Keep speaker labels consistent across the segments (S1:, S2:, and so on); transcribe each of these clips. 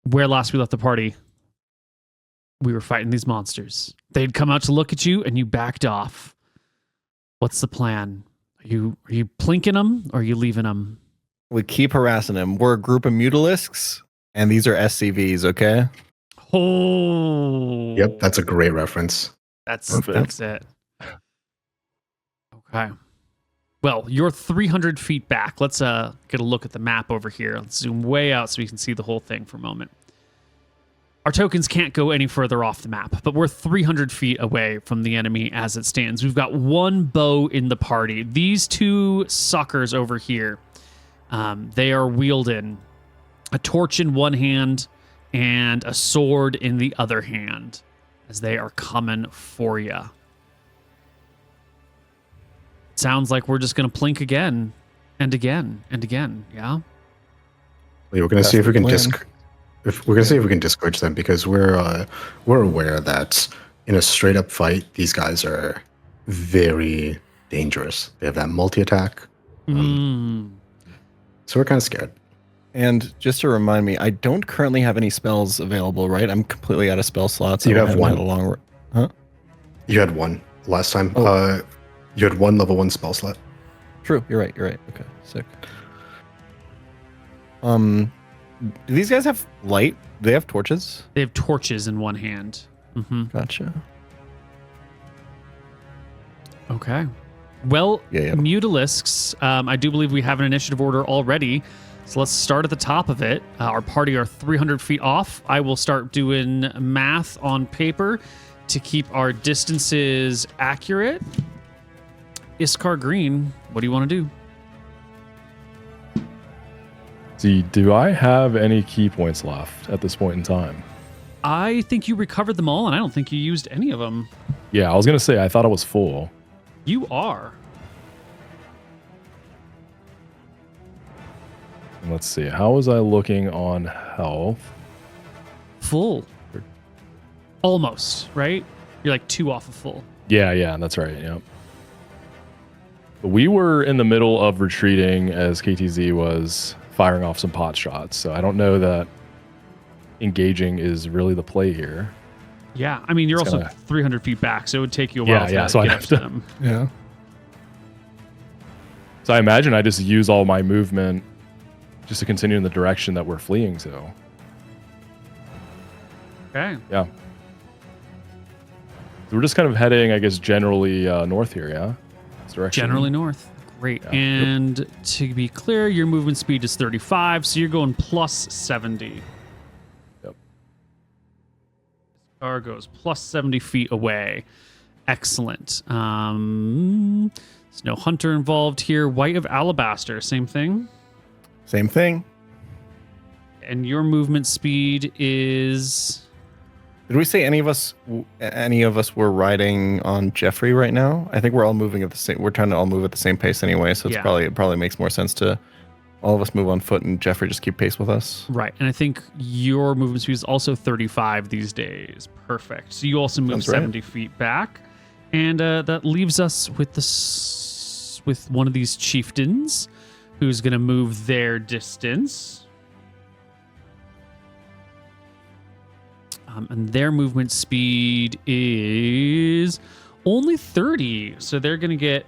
S1: where last we left the party, we were fighting these monsters. They'd come out to look at you, and you backed off. What's the plan? Are you plinking them, or are you leaving them?
S2: We keep harassing him. We're a group of Mutalisks, and these are SCVs, okay?
S1: Oh.
S3: Yep, that's a great reference.
S1: That's it. Okay. Well, you're 300 feet back. Let's get a look at the map over here. Let's zoom way out so we can see the whole thing for a moment. Our tokens can't go any further off the map, but we're 300 feet away from the enemy as it stands. We've got one bow in the party. These two suckers over here, they are wielding a torch in one hand and a sword in the other hand as they are coming for you. Sounds like we're just going to plink again and again and again, yeah?
S3: We're going to see if we can discourage them, because we're aware that in a straight up fight, these guys are very dangerous. They have that multi attack, so we're kind of scared.
S2: And just to remind me, I don't currently have any spells available, right? I'm completely out of spell slots.
S3: You have one.
S2: Huh?
S3: You had one last time. Oh. You had one level 1 spell slot.
S2: True. You're right. Okay. Sick. Do these guys have light? Do they have torches?
S1: They have torches in one hand. Mm-hmm.
S2: Gotcha.
S1: Okay. Well, Mutalisks, I do believe we have an initiative order already. So let's start at the top of it. Our party are 300 feet off. I will start doing math on paper to keep our distances accurate. Iskar Green, what do you want to do?
S4: See, do I have any key points left at this point in time?
S1: I think you recovered them all, and I don't think you used any of them.
S4: Yeah, I was going to say, I thought it was full.
S1: You are.
S4: Let's see. How was I looking on health?
S1: Full. Almost, right? You're like 2 off of full.
S4: Yeah, that's right. Yep. But we were in the middle of retreating as KTZ was firing off some pot shots. So I don't know that engaging is really the play here.
S1: Yeah, I mean, you're also 300 feet back, so it would take you a while to get up to them.
S4: Yeah. So I imagine I just use all my movement just to continue in the direction that we're fleeing to.
S1: Okay.
S4: Yeah. So we're just kind of heading, I guess, generally north here, yeah? This direction.
S1: Generally north. Great. Yeah. And to be clear, your movement speed is 35, so you're going plus 70.
S4: Yep.
S1: Car goes plus 70 feet away. Excellent. There's no hunter involved here. White of Alabaster, same thing?
S2: Same thing.
S1: And your movement speed is...
S2: Did we say any of us were riding on Jeffrey right now? I think we're all moving at the same. We're trying to all move at the same pace anyway, so it probably makes more sense to all of us move on foot and Jeffrey just keep pace with us.
S1: Right, and I think your movement speed is also 35 these days. Perfect. So you also move 70 feet back, and that leaves us with one of these chieftains, who's going to move their distance. And their movement speed is only 30. So they're going to get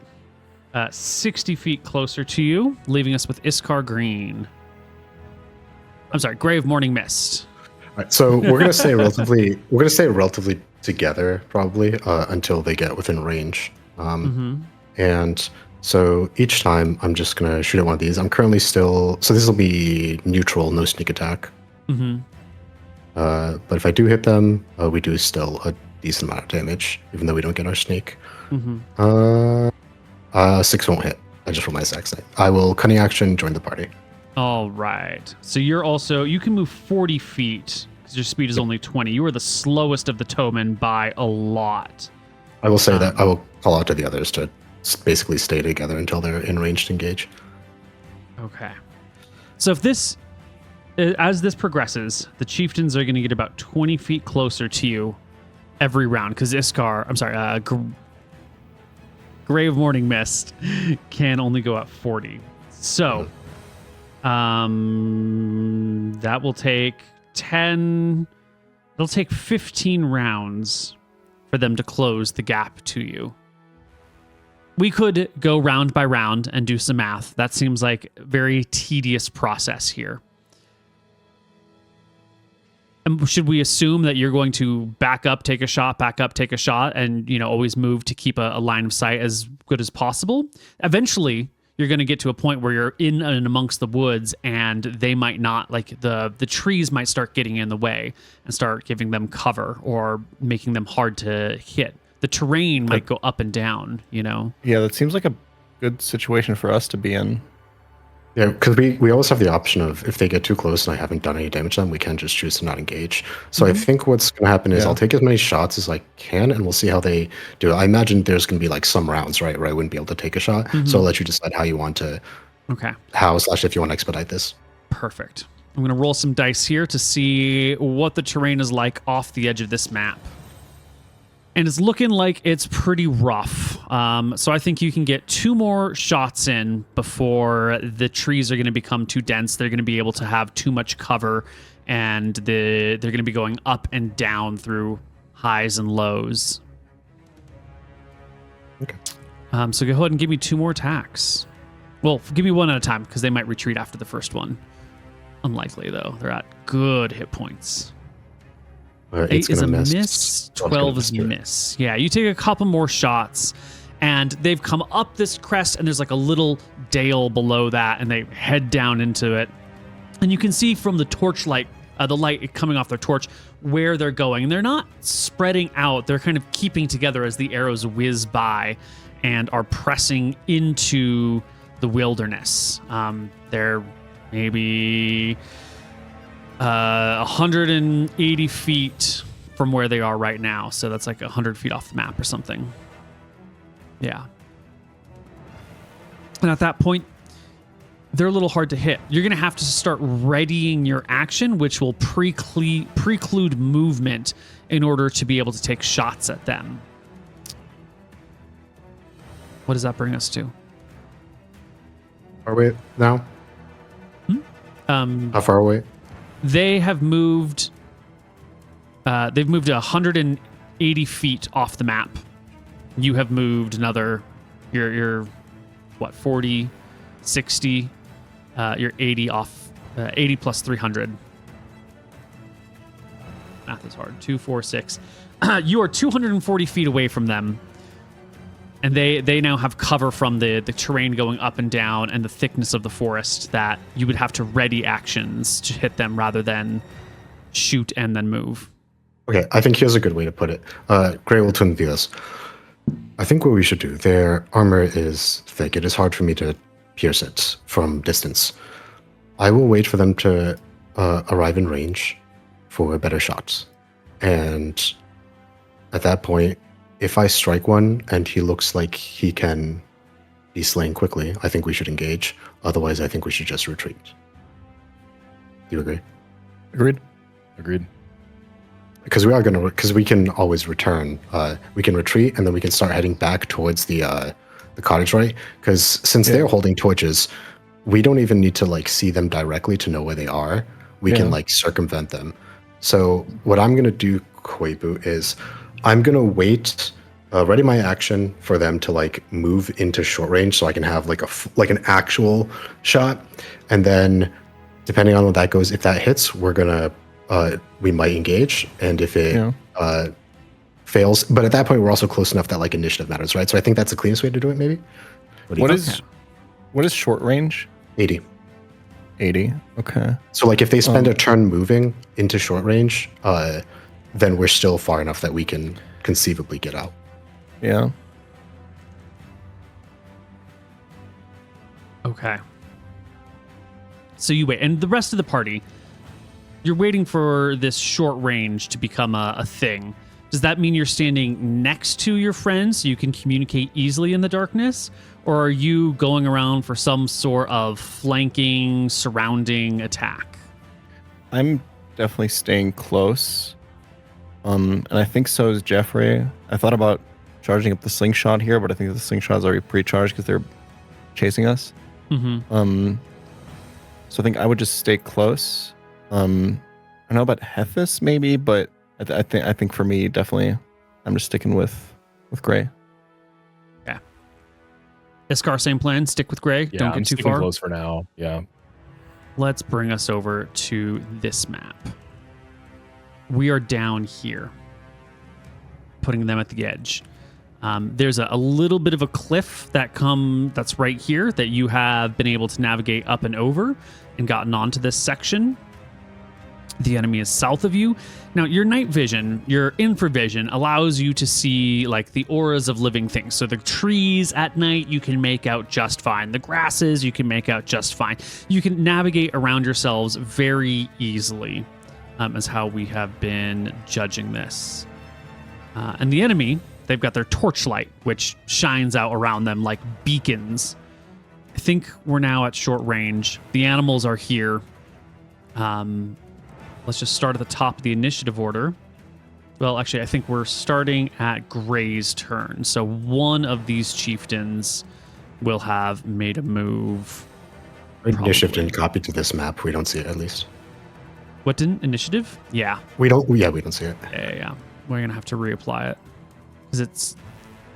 S1: 60 feet closer to you, leaving us with Iskar Green. I'm sorry, Grave Morning Mist.
S3: All right, so we're going to stay relatively together probably until they get within range. And so each time I'm just going to shoot at one of these. I'm currently so this will be neutral, no sneak attack. But if I do hit them, we do still a decent amount of damage, even though we don't get our sneak. 6 won't hit. I just roll my attack. I will cunning action, join the party.
S1: All right. So you can move 40 feet because your speed is only 20. You are the slowest of the Tomen by a lot.
S3: I will say that I will call out to the others to basically stay together until they're in range to engage.
S1: Okay. So as this progresses, the chieftains are going to get about 20 feet closer to you every round because Grave Morning Mist can only go up 40. So that will take it'll take 15 rounds for them to close the gap to you. We could go round by round and do some math. That seems like a very tedious process here. And should we assume that you're going to back up, take a shot, and always move to keep a line of sight as good as possible? Eventually, you're going to get to a point where you're in and amongst the woods, and they might not, like the trees might start getting in the way and start giving them cover or making them hard to hit. The terrain might go up and down, Yeah,
S2: that seems like a good situation for us to be in.
S3: Yeah, because we always have the option of, if they get too close and I haven't done any damage to them, we can just choose to not engage. So I think what's going to happen is I'll take as many shots as I can, and we'll see how they do it. I imagine there's going to be like some rounds, right, where I wouldn't be able to take a shot. So I'll let you decide how you want to, if you want to expedite this.
S1: Perfect. I'm going to roll some dice here to see what the terrain is like off the edge of this map. And it's looking like it's pretty rough. So I think you can get 2 more shots in before the trees are going to become too dense. They're going to be able to have too much cover, and they're going to be going up and down through highs and lows.
S3: Okay.
S1: So go ahead and give me 2 more attacks. Well, give me 1 at a time, because they might retreat after the first one. Unlikely, though. They're at good hit points. 8 is a miss. 12 is miss. Yeah, you take a couple more shots, and they've come up this crest, and there's like a little dale below that, and they head down into it. And you can see from the torchlight, the light coming off their torch, where they're going. And they're not spreading out. They're kind of keeping together as the arrows whiz by and are pressing into the wilderness. They're maybe 180 feet from where they are right now. So that's like 100 feet off the map or something. Yeah. And at that point, they're a little hard to hit. You're going to have to start readying your action, which will preclude movement in order to be able to take shots at them. What does that bring us to?
S3: Are we now? How far away?
S1: They have moved. They've moved 180 feet off the map. You have moved another. You're what, 40, 60. You're 80 off. 80 plus 300. Math is hard. 2, 4, 6. You are 240 feet away from them. And they now have cover from the terrain going up and down and the thickness of the forest that you would have to ready actions to hit them rather than shoot and then move.
S3: Okay, I think here's a good way to put it. Gray will twin view this. I think what we should do, their armor is thick. It is hard for me to pierce it from distance. I will wait for them to arrive in range for better shots. And at that point, if I strike one and he looks like he can be slain quickly, I think we should engage. Otherwise, I think we should just retreat. Do you agree?
S4: Agreed.
S3: Because we can always return. We can retreat, and then we can start heading back towards the cottage, right? Because since they're holding torches, we don't even need to like see them directly to know where they are. We can like circumvent them. So what I'm gonna do, Koibu, is I'm gonna wait, ready my action for them to like move into short range, so I can have like an actual shot, and then depending on what that goes, if that hits, we're gonna we might engage, and if it fails, but at that point we're also close enough that like initiative matters, right? So I think that's the cleanest way to do it, maybe.
S2: What is short range?
S3: 80.
S2: 80. Okay.
S3: So like if they spend a turn moving into short range, then we're still far enough that we can conceivably get out.
S2: Yeah.
S1: Okay. So you wait, and the rest of the party, you're waiting for this short range to become a thing. Does that mean you're standing next to your friends so you can communicate easily in the darkness? Or are you going around for some sort of flanking, surrounding attack?
S2: I'm definitely staying close. And I think so is Jeffrey. I thought about charging up the slingshot here, but I think the slingshot is already pre-charged because they're chasing us.
S1: Mm-hmm.
S2: So I think I would just stay close. I know about Hethys maybe, but I think for me definitely, I'm just sticking with Gray.
S1: Yeah. Iskar, same plan. Stick with Gray.
S4: Yeah,
S1: Don't get
S4: I'm
S1: too
S4: sticking
S1: far.
S4: close for now. Yeah.
S1: Let's bring us over to this map. We are down here, putting them at the edge. There's a little bit of a cliff that's right here that you have been able to navigate up and over and gotten onto this section. The enemy is south of you. Now, your night vision, your infravision, allows you to see like the auras of living things. So the trees at night, you can make out just fine. The grasses, you can make out just fine. You can navigate around yourselves very easily, is how we have been judging this. And the enemy, they've got their torchlight, which shines out around them like beacons. I think we're now at short range. The animals are here. Let's just start at the top of the initiative order. Well, actually, I think we're starting at Gray's turn. So one of these chieftains will have made a move.
S3: Initiative didn't copy to this map. We don't see it, at least.
S1: What didn't? Initiative? Yeah.
S3: We don't see it.
S1: Yeah. We're going to have to reapply it because it's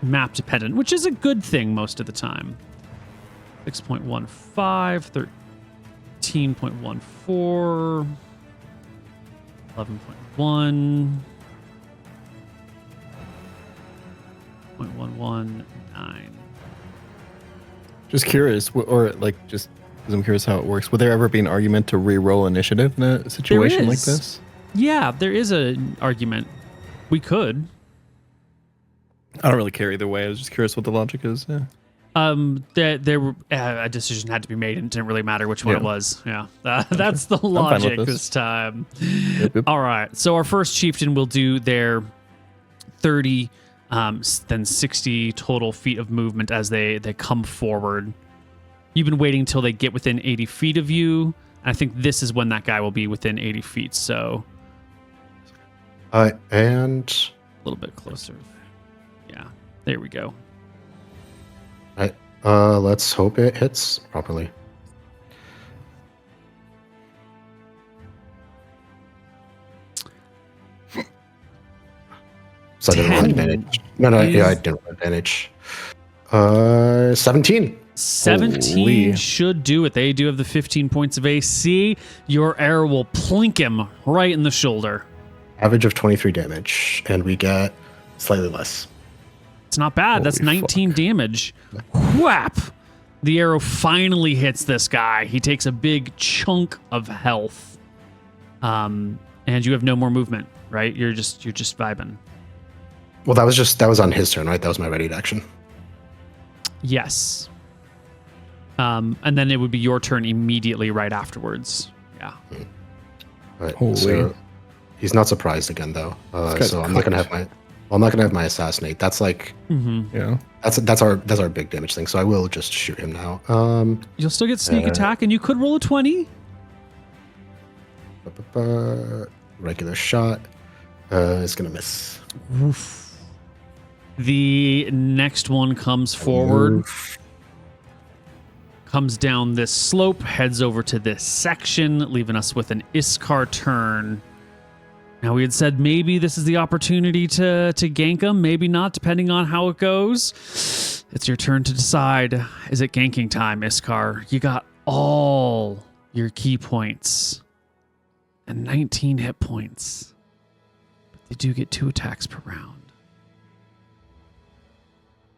S1: map dependent, which is a good thing most of the time. 6.15, 13.14... 11.1, 0.119.
S2: Just curious, or like just because I'm curious how it works. Would there ever be an argument to re-roll initiative in a situation like this?
S1: Yeah, there is an argument. We could.
S2: I don't really care either way. I was just curious what the logic is. Yeah.
S1: There a decision had to be made, and it didn't really matter which one it was. Yeah, that's the logic this time.
S2: Yep.
S1: All right, so our first chieftain will do their 30, then 60 total feet of movement as they come forward. You've been waiting until they get within 80 feet of you. I think this is when that guy will be within 80 feet. So,
S3: and
S1: a little bit closer. Yeah, there we go.
S3: Let's hope it hits properly. So I didn't roll advantage. No, yeah, I didn't roll advantage. 17.
S1: 17
S2: Holy.
S1: should do it. They do have the 15 points of AC. Your arrow will plink him right in the shoulder.
S3: Average of 23 damage, and we get slightly less.
S1: It's not bad. That's 19 damage. Whap! The arrow finally hits this guy. He takes a big chunk of health. And you have no more movement, right? You're just vibing.
S3: Well, that was on his turn, right? That was my ready to action.
S1: Yes. And then it would be your turn immediately right afterwards. Yeah.
S3: Right.
S2: Holy.
S3: So he's not surprised again, though. So I'm not gonna have my assassinate. That's like,
S2: Yeah.
S3: That's our big damage thing. So I will just shoot him now.
S1: You'll still get sneak attack, and you could roll a 20.
S3: Regular shot. Is gonna miss.
S1: Oof. The next one comes forward, comes down this slope, heads over to this section, leaving us with an Iskar turn. Now, we had said maybe this is the opportunity to gank him, maybe not, depending on how it goes. It's your turn to decide. Is it ganking time, Iskar? You got all your key points and 19 hit points. But they do get 2 attacks per round.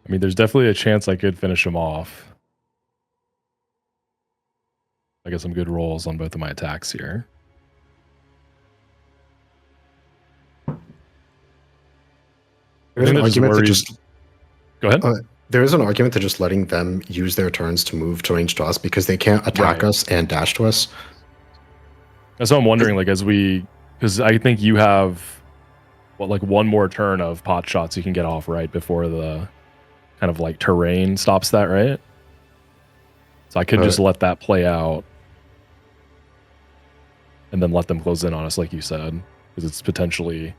S4: I mean, there's definitely a chance I could finish him off. I got some good rolls on both of my attacks here.
S3: There's an argument to just
S4: go ahead.
S3: There is an argument to just letting them use their turns to move to range to us because they can't attack us and dash to us.
S4: That's what I'm wondering. Like, because I think you have one more turn of pot shots you can get off right before the kind of like terrain stops that, right? So I could just let that play out and then let them close in on us, like you said, because it's potentially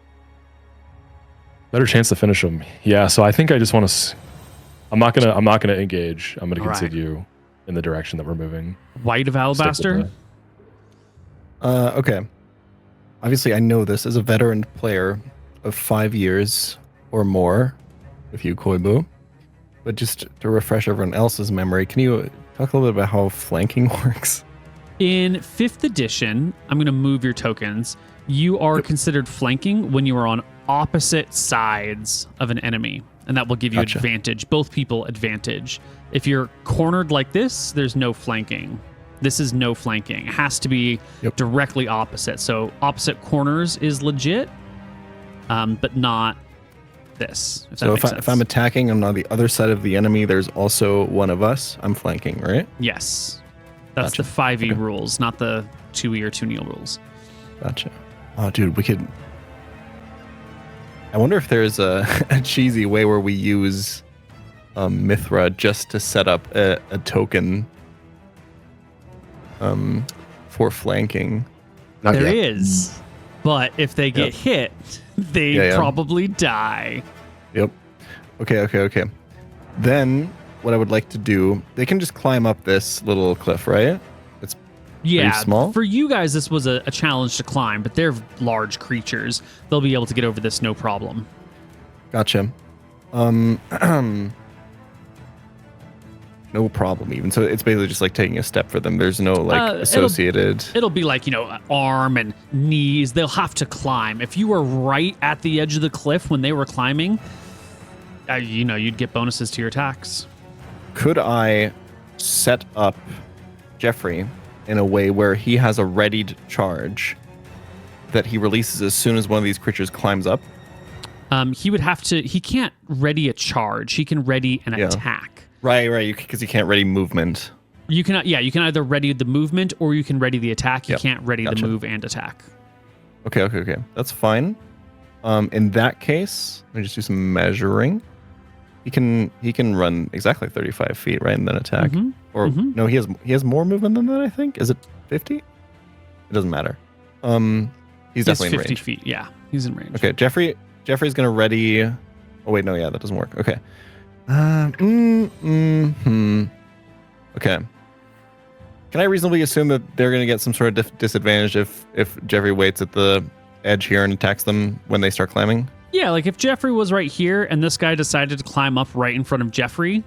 S4: better chance to finish them. Yeah, so I think I just want to. I'm not gonna engage. I'm gonna continue in the direction that we're moving.
S1: White of Alabaster.
S2: Okay. obviously I know this as a veteran player of 5 years or more with you, Koibu. But just to refresh everyone else's memory, can you talk a little bit about how flanking works?
S1: In 5th edition, I'm going to move your tokens. You are considered flanking when you are on opposite sides of an enemy, and that will give you advantage. Both people advantage. If you're cornered like this, there's no flanking. This is no flanking. It has to be directly opposite. So opposite corners is legit, but not this.
S2: So if I'm attacking, I'm on the other side of the enemy. There's also one of us. I'm flanking, right?
S1: Yes. That's the 5e rules, not the 2e or 2-kneel rules.
S2: Gotcha. Oh, dude, we could... I wonder if there's a cheesy way where we use Mithra just to set up a token for flanking.
S1: There is, but if they get hit, they probably die.
S2: Yep. Okay. Then what I would like to do, they can just climb up this little cliff, right? It's pretty small.
S1: For you guys, this was a challenge to climb, but they're large creatures. They'll be able to get over this no problem.
S2: Gotcha. No problem even. So it's basically just like taking a step for them. There's no like associated.
S1: It'll be like, arm and knees. They'll have to climb. If you were right at the edge of the cliff when they were climbing, you'd get bonuses to your attacks.
S2: Could I set up Jeffrey in a way where he has a readied charge that he releases as soon as one of these creatures climbs up?
S1: He would have to. He can't ready a charge. He can ready an attack.
S2: Right. Because you can't ready movement.
S1: You can either ready the movement or you can ready the attack. You can't ready the move and attack.
S2: Okay. That's fine. In that case, let me just do some measuring. He can run exactly 35 feet, right, and then attack. No, he has more movement than that. I think. Is it 50? It doesn't matter. He's definitely in range.
S1: 50 feet. Yeah, he's in range.
S2: Okay, Jeffrey's gonna ready. Oh wait, no, that doesn't work. Okay. Okay. Can I reasonably assume that they're gonna get some sort of disadvantage if Jeffrey waits at the edge here and attacks them when they start climbing?
S1: Yeah, like if Jeffrey was right here and this guy decided to climb up right in front of Jeffrey,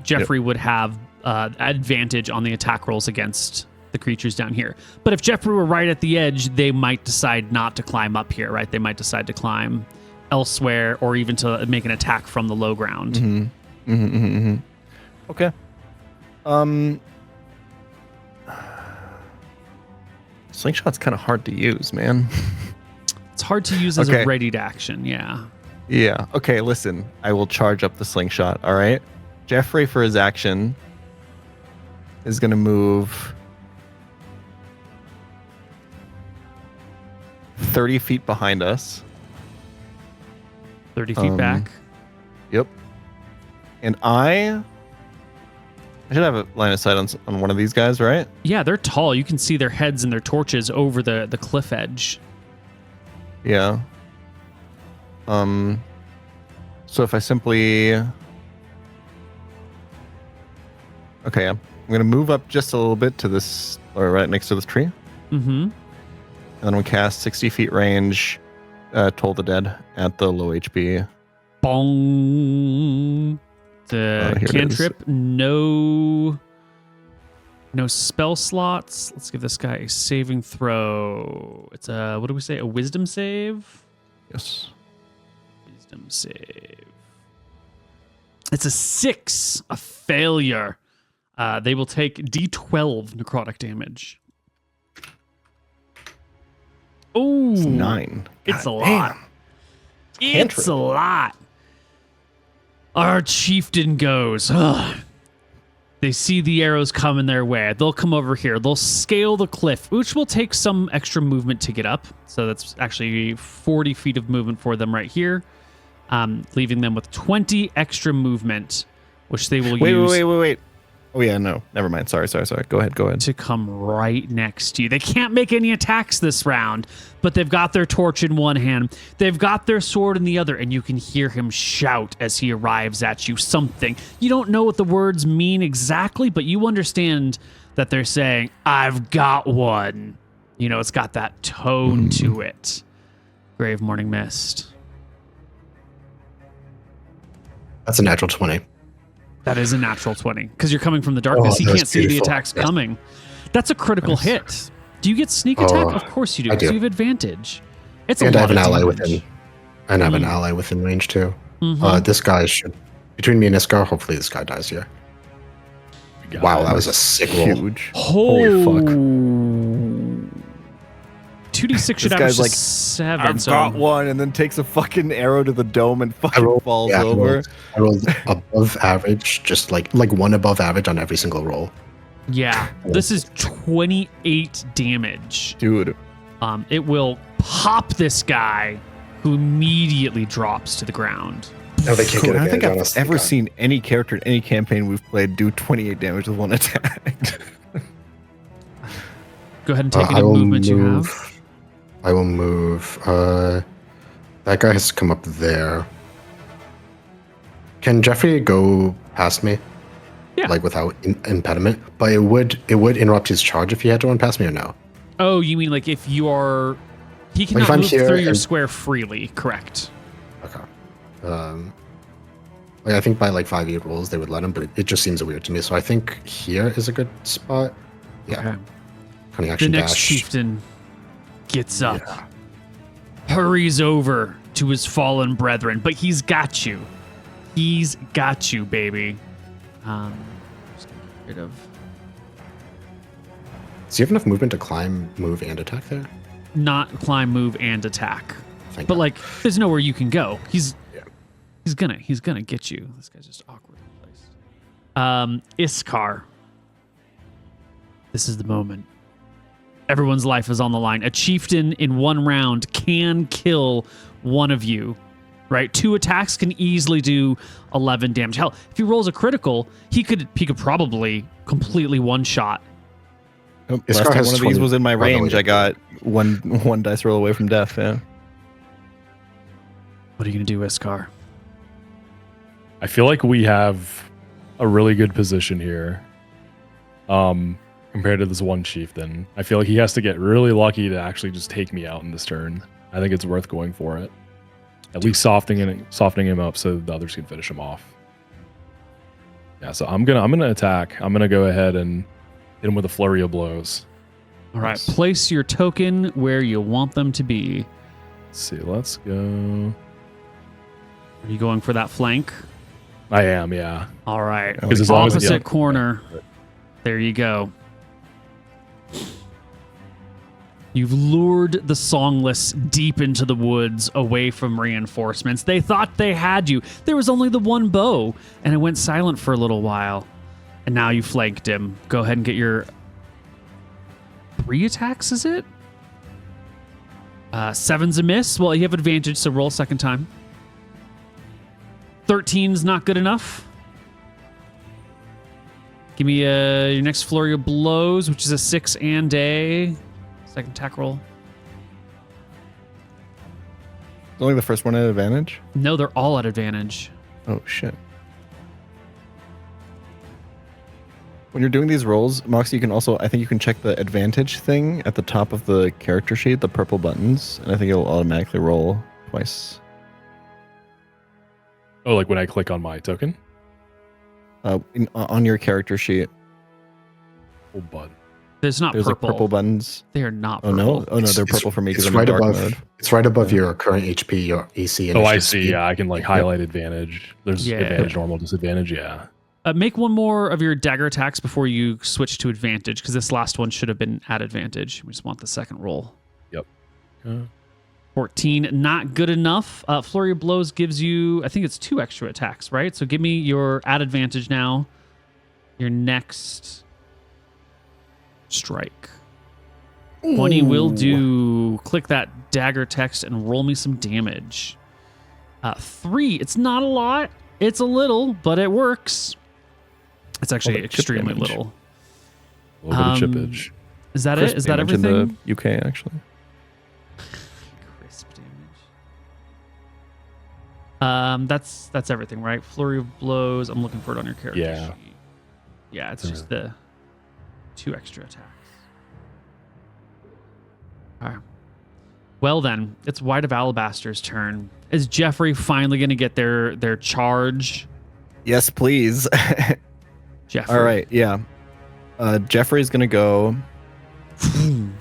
S1: Jeffrey would have advantage on the attack rolls against the creatures down here. But if Jeffrey were right at the edge, they might decide not to climb up here, right? They might decide to climb elsewhere or even to make an attack from the low ground.
S2: Okay. Slingshot's kind of hard to use, man.
S1: It's hard to use as a readied action, yeah.
S2: Yeah. Okay, listen. I will charge up the slingshot, all right? Jeffrey, for his action, is going to move 30 feet behind us.
S1: 30 feet back?
S2: Yep. And I should have a line of sight on one of these guys, right?
S1: Yeah, they're tall. You can see their heads and their torches over the cliff edge.
S2: Yeah. So if I simply... Okay, I'm going to move up just a little bit to this, or right next to this tree. And then we cast 60 feet range, Toll the Dead at the low HP.
S1: Bong. The cantrip, no spell slots. Let's give this guy a saving throw. It's a, what do we say? A wisdom save?
S2: Yes.
S1: Wisdom save. It's a 6, a failure. They will take D12 necrotic damage. Oh,
S2: it's 9.
S1: It's a lot. It's a lot. Our chieftain goes. Ugh. They see the arrows coming their way. They'll come over here. They'll scale the cliff, which will take some extra movement to get up. So that's actually 40 feet of movement for them right here, leaving them with 20 extra movement, which they will use.
S2: Wait. Oh, yeah, no. Never mind. Sorry. Go ahead.
S1: To come right next to you. They can't make any attacks this round, but they've got their torch in one hand. They've got their sword in the other, and you can hear him shout as he arrives at you something. You don't know what the words mean exactly, but you understand that they're saying, "I've got one." You know, it's got that tone to it. Grave Morning Mist.
S3: That's a natural 20.
S1: That is a natural 20 because you're coming from the darkness. You can't see the attacks coming. That's a critical hit. Do you get sneak attack? Of course you do.
S3: I do.
S1: So you have advantage. It's
S3: And
S1: a
S3: I
S1: lot
S3: have an
S1: of
S3: ally
S1: damage.
S3: within. And I have an ally within range too.
S1: Mhm.
S3: This guy should, between me and Iskar, hopefully this guy dies here. Wow, that was a sick roll.
S2: Huge.
S1: Holy
S2: fuck.
S1: 2d6 should
S2: This
S1: average
S2: guy's
S1: to
S2: like,
S1: 7.
S2: I've
S1: so
S2: got one, and then takes a fucking arrow to the dome and fucking falls
S3: Yeah,
S2: over.
S3: I rolled above average, just like one above average on every single roll.
S1: Yeah, this is 28 damage.
S2: Dude.
S1: It will pop this guy, who immediately drops to the ground.
S3: No, they can't get
S2: I don't think
S3: advantage on
S2: I've
S3: us.
S2: ever seen any character in any campaign we've played do 28 damage with one attack.
S1: Go ahead and take
S3: I
S1: any
S3: will
S1: movement you have.
S3: move. I will move. That guy has to come up there. Can Jeffrey go past me?
S1: Yeah.
S3: Like without impediment? But it would interrupt his charge if he had to run past me or no?
S1: Oh, you mean like if you are... He
S3: Like,
S1: cannot
S3: if I'm
S1: move
S3: here
S1: through your
S3: and-
S1: square freely, correct.
S3: Okay. Like I think by like 5e rules they would let him, but it just seems weird to me. So I think here is a good spot. Yeah.
S1: Okay.
S3: Cunning
S1: The
S3: action
S1: next
S3: dash.
S1: chieftain gets up,
S3: Yeah.
S1: hurries over to his fallen brethren, but he's got you. He's got you, baby. Just get rid of...
S3: Does he have enough movement to climb, move, and attack there?
S1: Not climb, move, and attack.
S3: Thank
S1: But
S3: God.
S1: like, there's nowhere you can go. He's gonna get you. This guy's just awkwardly placed. Iskar. This is the moment. Everyone's life is on the line. A chieftain in one round can kill one of you, right? 2 attacks can easily do 11 damage. Hell, if he rolls a critical, he could probably completely one-shot.
S2: Last
S3: Iskar
S2: time
S3: has
S2: one of
S3: 20
S2: these was in my
S3: by the
S2: range,
S3: way.
S2: I got one dice roll away from death, yeah.
S1: What are you gonna do, Iskar?
S4: I feel like we have a really good position here. Compared to this one chieftain. I feel like he has to get really lucky to actually just take me out in this turn. I think it's worth going for it. At least softening him up so the others can finish him off. Yeah, so I'm gonna attack. I'm gonna go ahead and hit him with a flurry of blows.
S1: All right, place your token where you want them to be.
S4: Let's see, let's go.
S1: Are you going for that flank?
S4: I am, yeah.
S1: All right.
S2: Because
S4: as long as
S1: Opposite
S4: yeah.
S1: corner. There you go. You've lured the songless deep into the woods away from reinforcements. They thought they had you. There was only the one bow, and it went silent for a little while. And now you flanked him. Go ahead and get your 3 attacks, is it? 7's a miss. Well, you have advantage, so roll a second time. 13's not good enough. Give me your next flurry of blows, which is a 6 and a second attack roll.
S2: Only the first one at advantage?
S1: No, they're all at advantage.
S2: Oh, shit. When you're doing these rolls, Moxie, you can also, I think you can check the advantage thing at the top of the character sheet, the purple buttons, and I think it'll automatically roll twice.
S4: Oh, like when I click on my token?
S2: On your character sheet,
S4: Oh, bud.
S1: There's not
S2: there's
S1: purple.
S2: like purple buttons.
S1: They are not
S2: Oh,
S1: purple.
S2: no? Oh, no, they're
S3: It's-
S2: purple for me because
S3: It's
S2: I'm in
S3: right
S2: dark
S3: above.
S2: mode.
S3: It's right above your current HP, your AC. And
S4: Oh, I
S3: initiative
S4: see.
S3: speed.
S4: Yeah, I can like highlight advantage. There's
S1: Yeah.
S4: advantage, normal, disadvantage. Yeah.
S1: Make one more of your dagger attacks before you switch to advantage, because this last one should have been at advantage. We just want the second roll.
S4: Yep.
S1: 14, not good enough. Flurry of Blows gives you, I think it's 2 extra attacks, right? So give me your at advantage now. Your next strike. 20 will do. Click that dagger text and roll me some damage. 3, it's not a lot. It's a little, but it works. It's actually
S2: Chip
S1: extremely
S2: damage.
S1: little.
S4: A little bit of chippage.
S1: Is that
S2: Crisp
S1: it? Is that
S2: damage in
S1: everything?
S2: the UK, actually.
S1: Crisp damage. That's everything, right? Flurry of Blows. I'm looking for it on your character
S4: Yeah.
S1: sheet. Yeah, it's just the 2 extra attacks. All right. Well then, it's White of Alabaster's turn. Is Jeffrey finally going to get their charge?
S2: Yes, please.
S1: Jeffrey.
S2: All right, yeah. Jeffrey's gonna go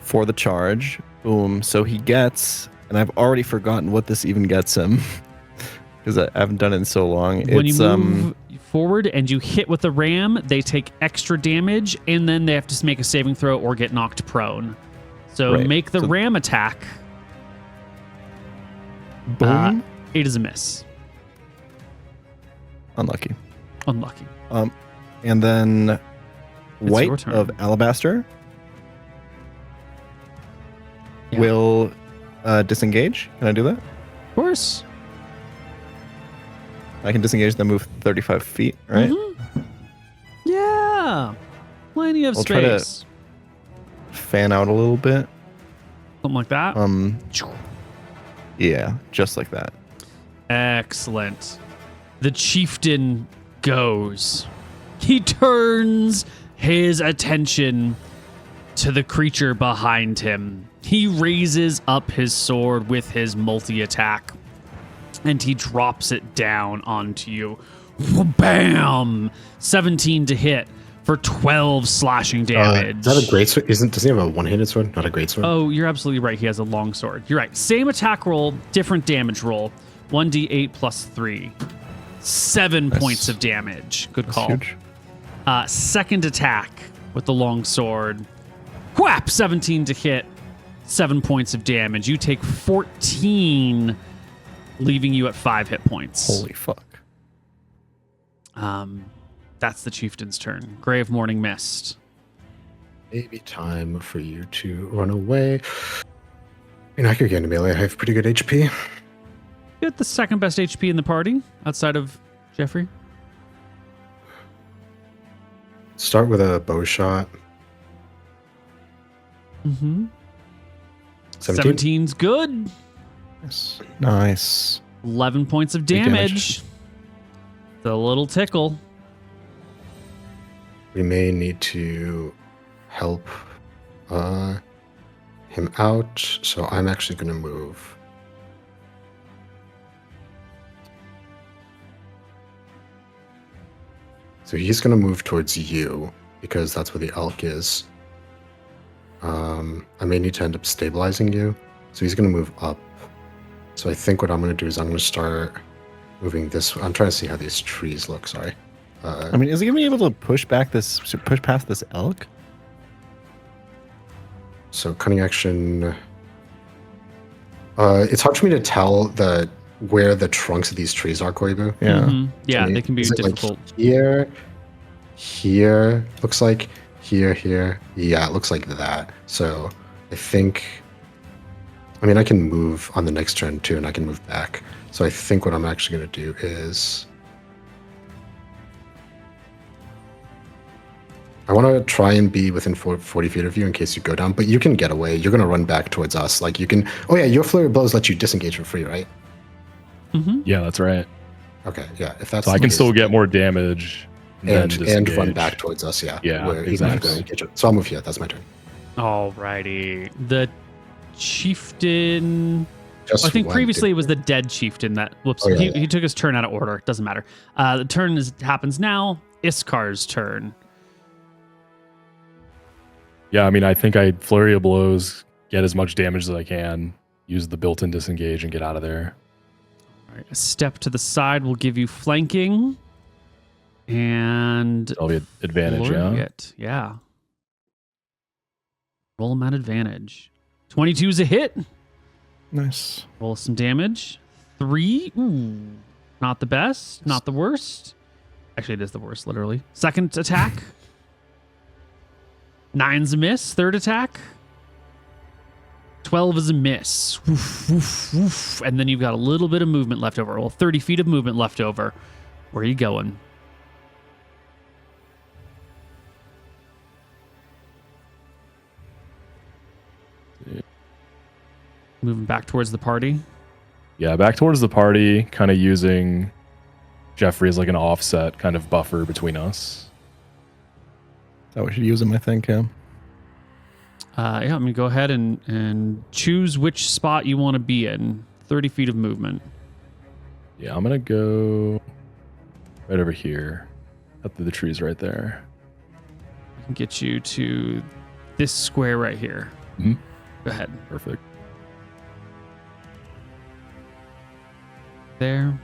S2: for the charge. Boom. So he gets, and I've already forgotten what this even gets him because I haven't done it in so long.
S1: When you move forward and you hit with the ram, they take extra damage, and then they have to make a saving throw or get knocked prone. So
S2: Right.
S1: make the ram attack.
S2: boom.
S1: 8 is a miss.
S2: Unlucky.
S1: Unlucky.
S2: And then
S1: It's your
S2: White
S1: turn.
S2: of Alabaster
S1: Yeah.
S2: will disengage. Can I do that?
S1: Of course.
S2: I can disengage, then move 35 feet, right?
S1: Mhm. Yeah. Plenty of
S2: I'll try to-
S1: space.
S2: Fan out a little bit.
S1: Something like that.
S2: Yeah, just like that.
S1: Excellent. The chieftain goes. He turns his attention to the creature behind him. He raises up his sword with his multi-attack, and he drops it down onto you. Bam! 17 to hit for 12 slashing damage.
S3: Is that a great sword? Doesn't he have a one-handed sword? Not a great sword.
S1: Oh, you're absolutely right. He has a long sword. You're right. Same attack roll, different damage roll. 1d8 plus 3. 7 points of damage. Good call.
S2: Huge.
S1: Second attack with the long sword. Whap! 17 to hit. 7 points of damage. You take 14, leaving you at 5 hit points.
S2: Holy fuck.
S1: That's the chieftain's turn. Grave Morning Mist.
S3: Maybe time for you to run away. I could get into melee. I have pretty good HP.
S1: You get the second best HP in the party outside of Jeffrey.
S3: Start with a bow shot.
S1: Mm-hmm.
S3: 17?
S1: 17's good.
S2: Nice.
S1: 11 points of
S2: Big damage.
S1: damage. The little tickle.
S3: We may need to help him out, so I'm actually going to move. So he's going to move towards you because that's where the elk is. I may need to end up stabilizing you, so he's going to move up. So I think what I'm going to do is I'm going to start moving this. I'm trying to see how these trees look. Sorry.
S2: I mean, is he gonna be able to push past this elk?
S3: So cunning action. It's hard for me to tell where the trunks of these trees are, Koibu.
S2: Yeah.
S1: Mhm. Yeah,
S3: So
S1: they can be
S3: is it like
S1: difficult.
S3: here, looks like here. Yeah, it looks like that. So I think, I mean, I can move on the next turn too, and I can move back. So I think what I'm actually going to do is I want to try and be within 40 feet of you in case you go down, but you can get away. You're going to run back towards us. Like you can, oh yeah, your flurry of blows let you disengage for free, right?
S1: Mm-hmm.
S4: Yeah, that's right.
S3: Okay, yeah. If that's
S4: So I
S3: the
S4: can
S3: case,
S4: still get more damage
S3: and
S4: disengage.
S3: run back towards us, yeah.
S4: Yeah,
S3: Where even
S4: exactly.
S3: if you don't engage it. So I'll move here. That's my turn.
S1: Alrighty. The chieftain.
S3: Just
S1: I think
S3: one,
S1: previously
S3: dude.
S1: it was the dead chieftain that. Whoops.
S3: Oh, yeah,
S1: he,
S3: yeah.
S1: he took his turn out of order. Doesn't matter. The turn happens now. Iskar's turn.
S4: Yeah, I mean, I think I flurry of blows, get as much damage as I can, use the built-in disengage, and get out of there.
S1: All right. A step to the side will give you flanking. And
S4: That'll be an advantage, yeah.
S1: Lorient. Yeah. Roll him at advantage. 22 is a hit.
S2: Nice.
S1: Roll some damage. 3. Ooh. Not the best. Not the worst. Actually, it is the worst, literally. Second attack. 9's a miss. Third attack. 12 is a miss. Woof, woof, woof. And then you've got a little bit of movement left over. Well, 30 feet of movement left over. Where are you going? Moving back towards the party.
S4: Yeah, back towards the party, kind of using Jeffrey as like an offset kind of buffer between us.
S2: That we should use him, I think. Yeah.
S1: I'm going to go ahead and choose which spot you want to be in. 30 feet of movement.
S4: Yeah, I'm going to go right over here. Up through the trees right there.
S1: I can get you to this square right here.
S4: Mm-hmm.
S1: Go ahead.
S4: Perfect.
S1: There.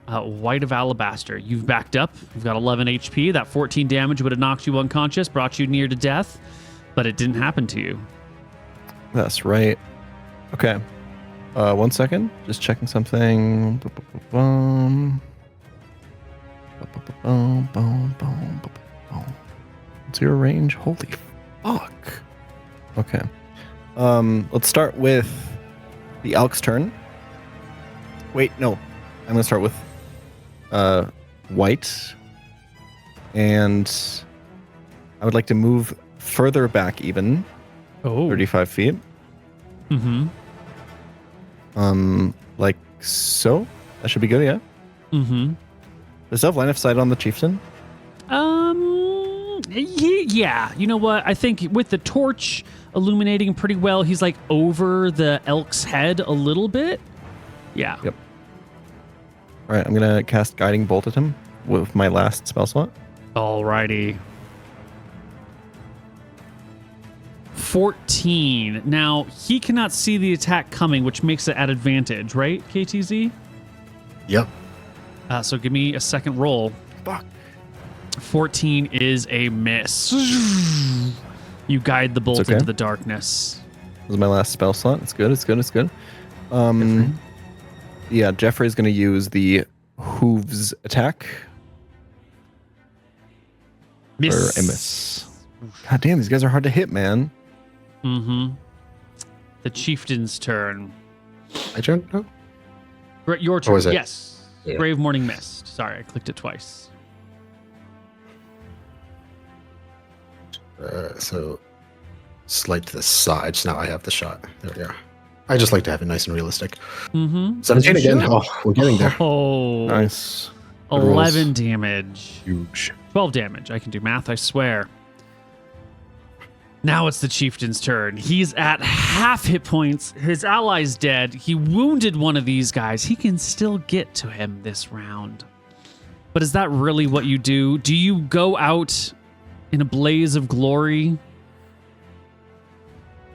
S1: White of Alabaster. You've backed up. You've got 11 HP. That 14 damage would have knocked you unconscious, brought you near to death, but it didn't happen to you.
S2: That's right. Okay. 1 second. Just checking something. What's your range? Holy fuck. Okay. Let's start with the Elk's turn. Wait, no. I'm going to start with White. And I would like to move further back even.
S1: Oh.
S2: 35 feet.
S1: Mm-hmm.
S2: Like so. That should be good, yeah?
S1: Mm-hmm.
S2: Does it have line of sight on the chieftain?
S1: Yeah. You know what? I think with the torch illuminating pretty well, he's like over the elk's head a little bit. Yeah.
S2: Yep. All right, I'm going to cast Guiding Bolt at him with my last spell slot.
S1: Alrighty. 14. Now, he cannot see the attack coming, which makes it at advantage, right, KTZ?
S3: Yep.
S1: So give me a second roll.
S2: Fuck.
S1: 14 is a miss. You guide the bolt
S2: It's okay.
S1: into the darkness.
S2: This is my last spell slot. It's good. Yeah, Jeffrey's going to use the Hooves attack.
S1: Miss.
S2: Or a miss. God damn, these guys are hard to hit, man.
S1: Mm-hmm. The chieftain's turn.
S3: My turn? No.
S1: Your turn.
S3: was it?
S1: Yes.
S3: Yeah.
S1: Brave Morning Mist. Sorry, I clicked it twice.
S3: So slight to the side. So now I have the shot. There we go. I just like to have it nice and realistic.
S1: Mm-hmm.
S3: 17 again.
S1: should.
S3: Oh, we're getting there.
S1: Oh.
S2: Nice.
S1: 11 damage.
S4: Huge.
S1: 12 damage. I can do math, I swear. Now it's the chieftain's turn. He's at half hit points. His ally's dead. He wounded one of these guys. He can still get to him this round. But is that really what you do? Do you go out in a blaze of glory?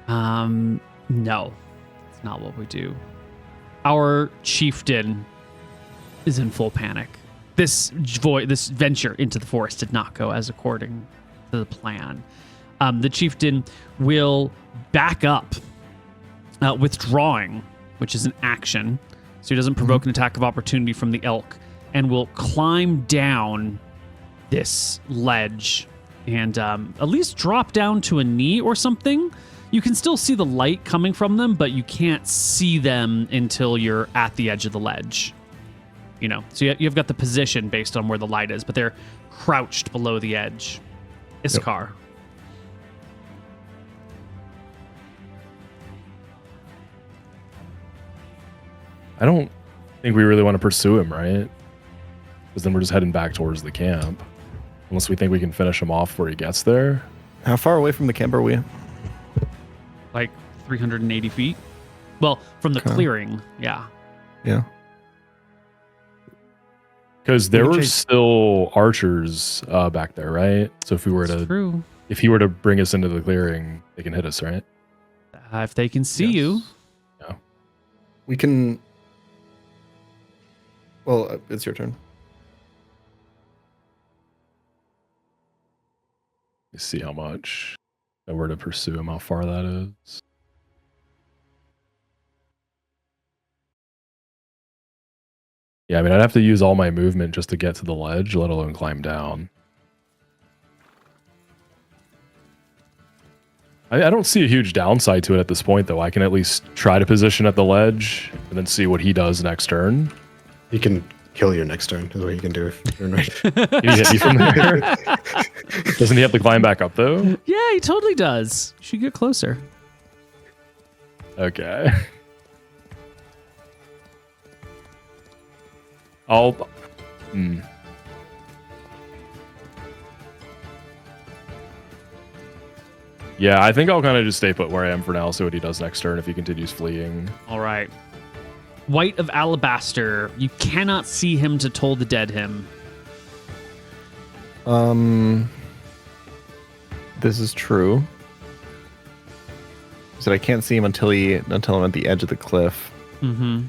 S1: No. It's not what we do. Our chieftain is in full panic. This venture into the forest did not go as according to the plan. The chieftain will back up, withdrawing, which is an action, so he doesn't provoke an attack of opportunity from the elk, and will climb down this ledge and at least drop down to a knee or something. You can still see the light coming from them, but you can't see them until you're at the edge of the ledge. You know, so you've got the position based on where the light is, but they're crouched below the edge. Iskar. Yep.
S4: I don't think we really want to pursue him, right? Because then we're just heading back towards the camp. Unless we think we can finish him off before he gets there.
S2: How far away from the camp are we?
S1: Like 380 feet. Well, from the clearing, yeah.
S2: Yeah.
S4: Because there were still archers back there, right? So if we were if he were to bring us into the clearing, they can hit us, right?
S1: If they can see you.
S4: Yeah.
S2: We can. Well, it's your turn.
S4: Let's see how much. If I were to pursue him, how far that is. Yeah, I mean, I'd have to use all my movement just to get to the ledge, let alone climb down. I don't see a huge downside to it at this point, though. I can at least try to position at the ledge and then see what he does next turn.
S3: He can kill you next turn, is what you can do if you're right.
S4: Can he hit me from there? Doesn't he have to climb back up, though?
S1: Yeah, he totally does. You should get closer.
S4: Okay. I'll... Yeah, I think I'll kind of just stay put where I am for now, see what he does next turn if he continues fleeing.
S1: All right. White of Alabaster. You cannot see him to Toll the Dead him.
S2: This is true. So I can't see him until I'm at the edge of the cliff.
S1: Mm-hmm.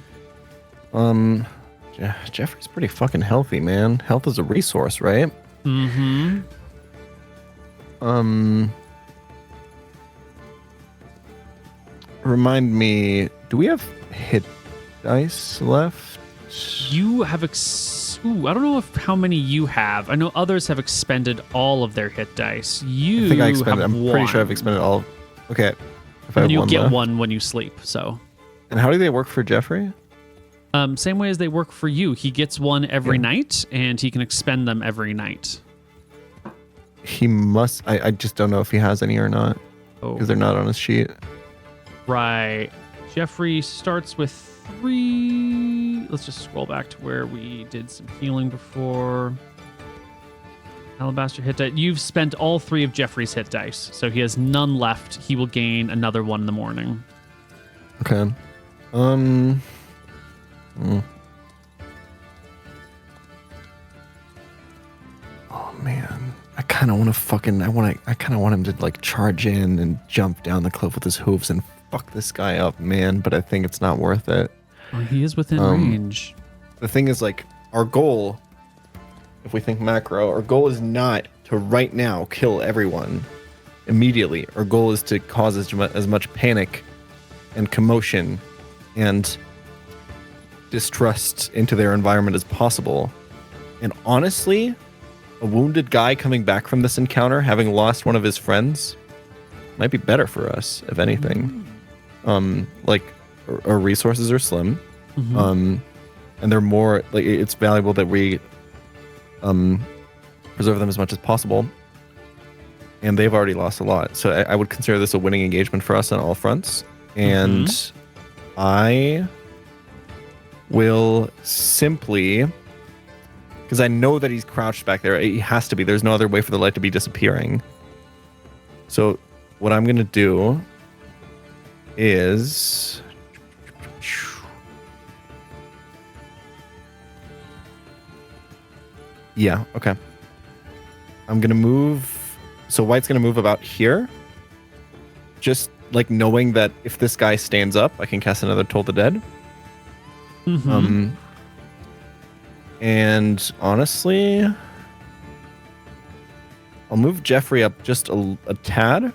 S2: Jeffrey's pretty fucking healthy, man. Health is a resource, right?
S1: Mm-hmm.
S2: Remind me, do we have hit dice left?
S1: You have I don't know how many you have. I know others have expended all of their hit dice. You
S2: I think I expended.
S1: have
S2: I'm
S1: one.
S2: pretty sure I've expended all. Okay. If
S1: And
S2: I have
S1: you'll
S2: one
S1: get
S2: left.
S1: one when you sleep. So,
S2: And how do they work for Jeffrey?
S1: same way as they work for you. He gets one every night, and he can expend them every night.
S2: He must. I just don't know if he has any or not
S1: Oh,
S2: because they're not on his sheet.
S1: right. Jeffrey starts with 3. Let's just scroll back to where we did some healing before. Alabaster hit dice. You've spent all 3 of Jeffrey's hit dice, so he has none left. He will gain another one in the morning.
S2: Okay. Oh man, I kind of want to I kind of want him to like charge in and jump down the cliff with his hooves and fuck this guy up, man. But I think it's not worth it.
S1: Well, he is within range.
S2: The thing is, like, our goal, if we think macro, our goal is not to right now kill everyone immediately. Our goal is to cause as much panic and commotion and distrust into their environment as possible. And honestly, a wounded guy coming back from this encounter, having lost one of his friends, might be better for us, if anything. Like, our resources are slim. And they're more like, it's valuable that we preserve them as much as possible. And they've already lost a lot, so I would consider this a winning engagement for us on all fronts. And I will simply, because I know that he's crouched back there, he has to be. There's no other way for the light to be disappearing. So what I'm gonna do is, yeah, okay. I'm going to move. So White's going to move about here. Just like knowing that if this guy stands up, I can cast another Toll the Dead. And honestly, I'll move Jeffrey up just a tad.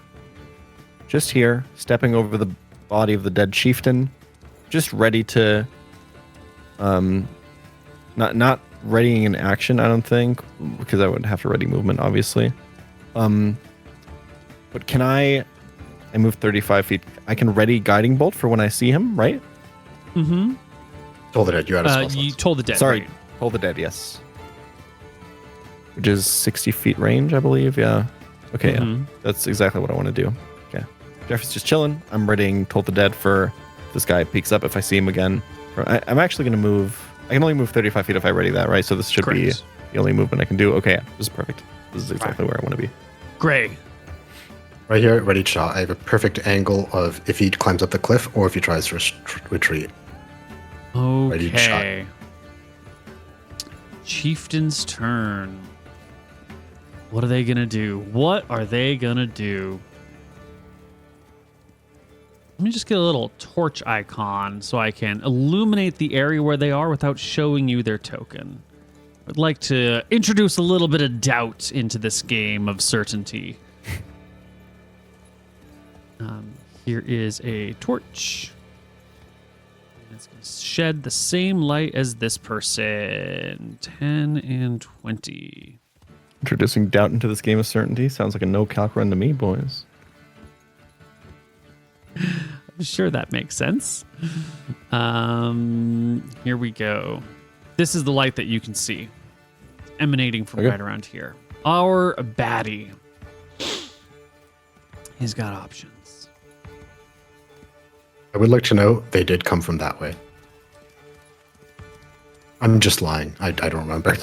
S2: Just here, stepping over the body of the dead chieftain. Just ready to... Not readying an action, I don't think, because I would have to ready movement, obviously. But can I move 35 feet. I can ready Guiding Bolt for when I see him, right?
S3: Toll the Dead, you had a spell slot.
S1: You Toll the Dead.
S2: Sorry,
S1: right.
S2: Toll the Dead, yes. Which is 60 feet range, I believe, yeah. Okay, yeah. That's exactly what I want to do. Okay. Jeffrey's just chilling. I'm readying Toll the Dead for this guy peeks up if I see him again. I'm actually going to move... I can only move 35 feet if I ready that, right? So this should be the only movement I can do. Okay, yeah, this is perfect. This is exactly where I want to be.
S1: Gray.
S3: Right here, ready shot. I have a perfect angle of if he climbs up the cliff or if he tries to retreat. Ready shot.
S1: Okay. Chieftain's turn. What are they going to do? What are they going to do? Let me just get a little torch icon so I can illuminate the area where they are without showing you their token. I'd like to introduce a little bit of doubt into this game of certainty. Here is a torch. It's going to shed the same light as this person. 10 and 20.
S2: Introducing doubt into this game of certainty sounds like a no-calc run to me, boys.
S1: I'm sure that makes sense. Here we go. This is the light that you can see. It's emanating from right around here. Our baddie. He's got options.
S3: I would like to know they did come from that way. I'm just lying. I don't remember.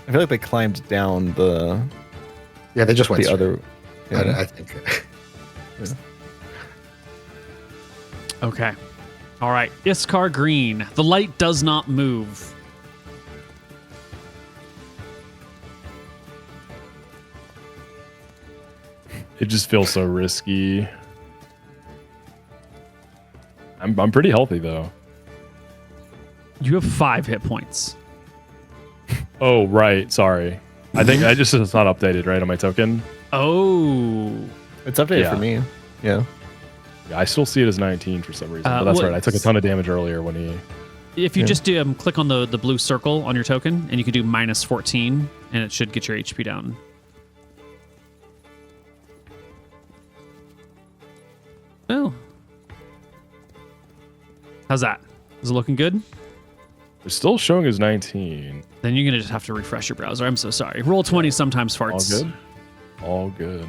S2: I feel like they climbed down the
S3: Yeah, they just went
S2: the
S3: straight.
S2: other. Yeah.
S3: I think.
S1: Okay. All right. Iskar Green. The light does not move.
S4: It just feels so risky. I'm pretty healthy though.
S1: You have 5 hit points.
S4: Oh right, sorry. I think it's not updated right on my token.
S1: Oh.
S2: It's updated
S4: Yeah.
S2: for me. Yeah.
S4: Yeah, I still see it as 19 for some reason, but that's
S1: well,
S4: right. I took a ton of damage earlier when he.
S1: If you
S2: Yeah.
S1: just click on the blue circle on your token, and you can do -14, and it should get your HP down. Oh. How's that? Is it looking good?
S4: It's still showing as 19.
S1: Then you're going to just have to refresh your browser. I'm so sorry. Roll 20 sometimes
S4: All
S1: farts.
S4: good. All good.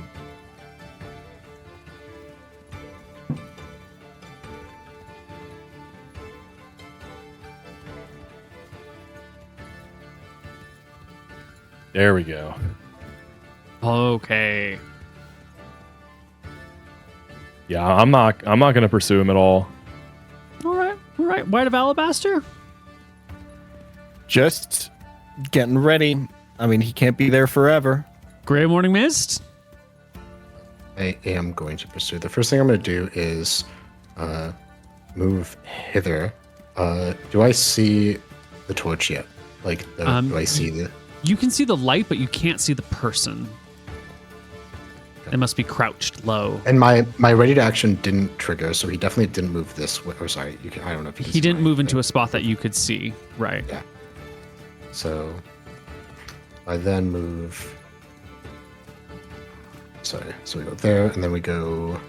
S4: There we go.
S1: Okay.
S4: Yeah, I'm not gonna pursue him at all.
S1: All right. All right. White of Alabaster?
S2: Just getting ready. I mean, he can't be there forever.
S1: Gray Morning Mist?
S3: I am going to pursue. The first thing I'm going to do is move hither. Do I see the torch yet? Like, do I see the...
S1: You can see the light, but you can't see the person. It must be crouched low.
S3: And my ready to action didn't trigger, so he definitely didn't move this way. Or sorry, you can, I don't know if you can
S1: He
S3: see
S1: didn't
S3: my
S1: move into
S3: thing.
S1: a spot that you could see. Right.
S3: Yeah. So I then move. Sorry. So we go there, and then we go.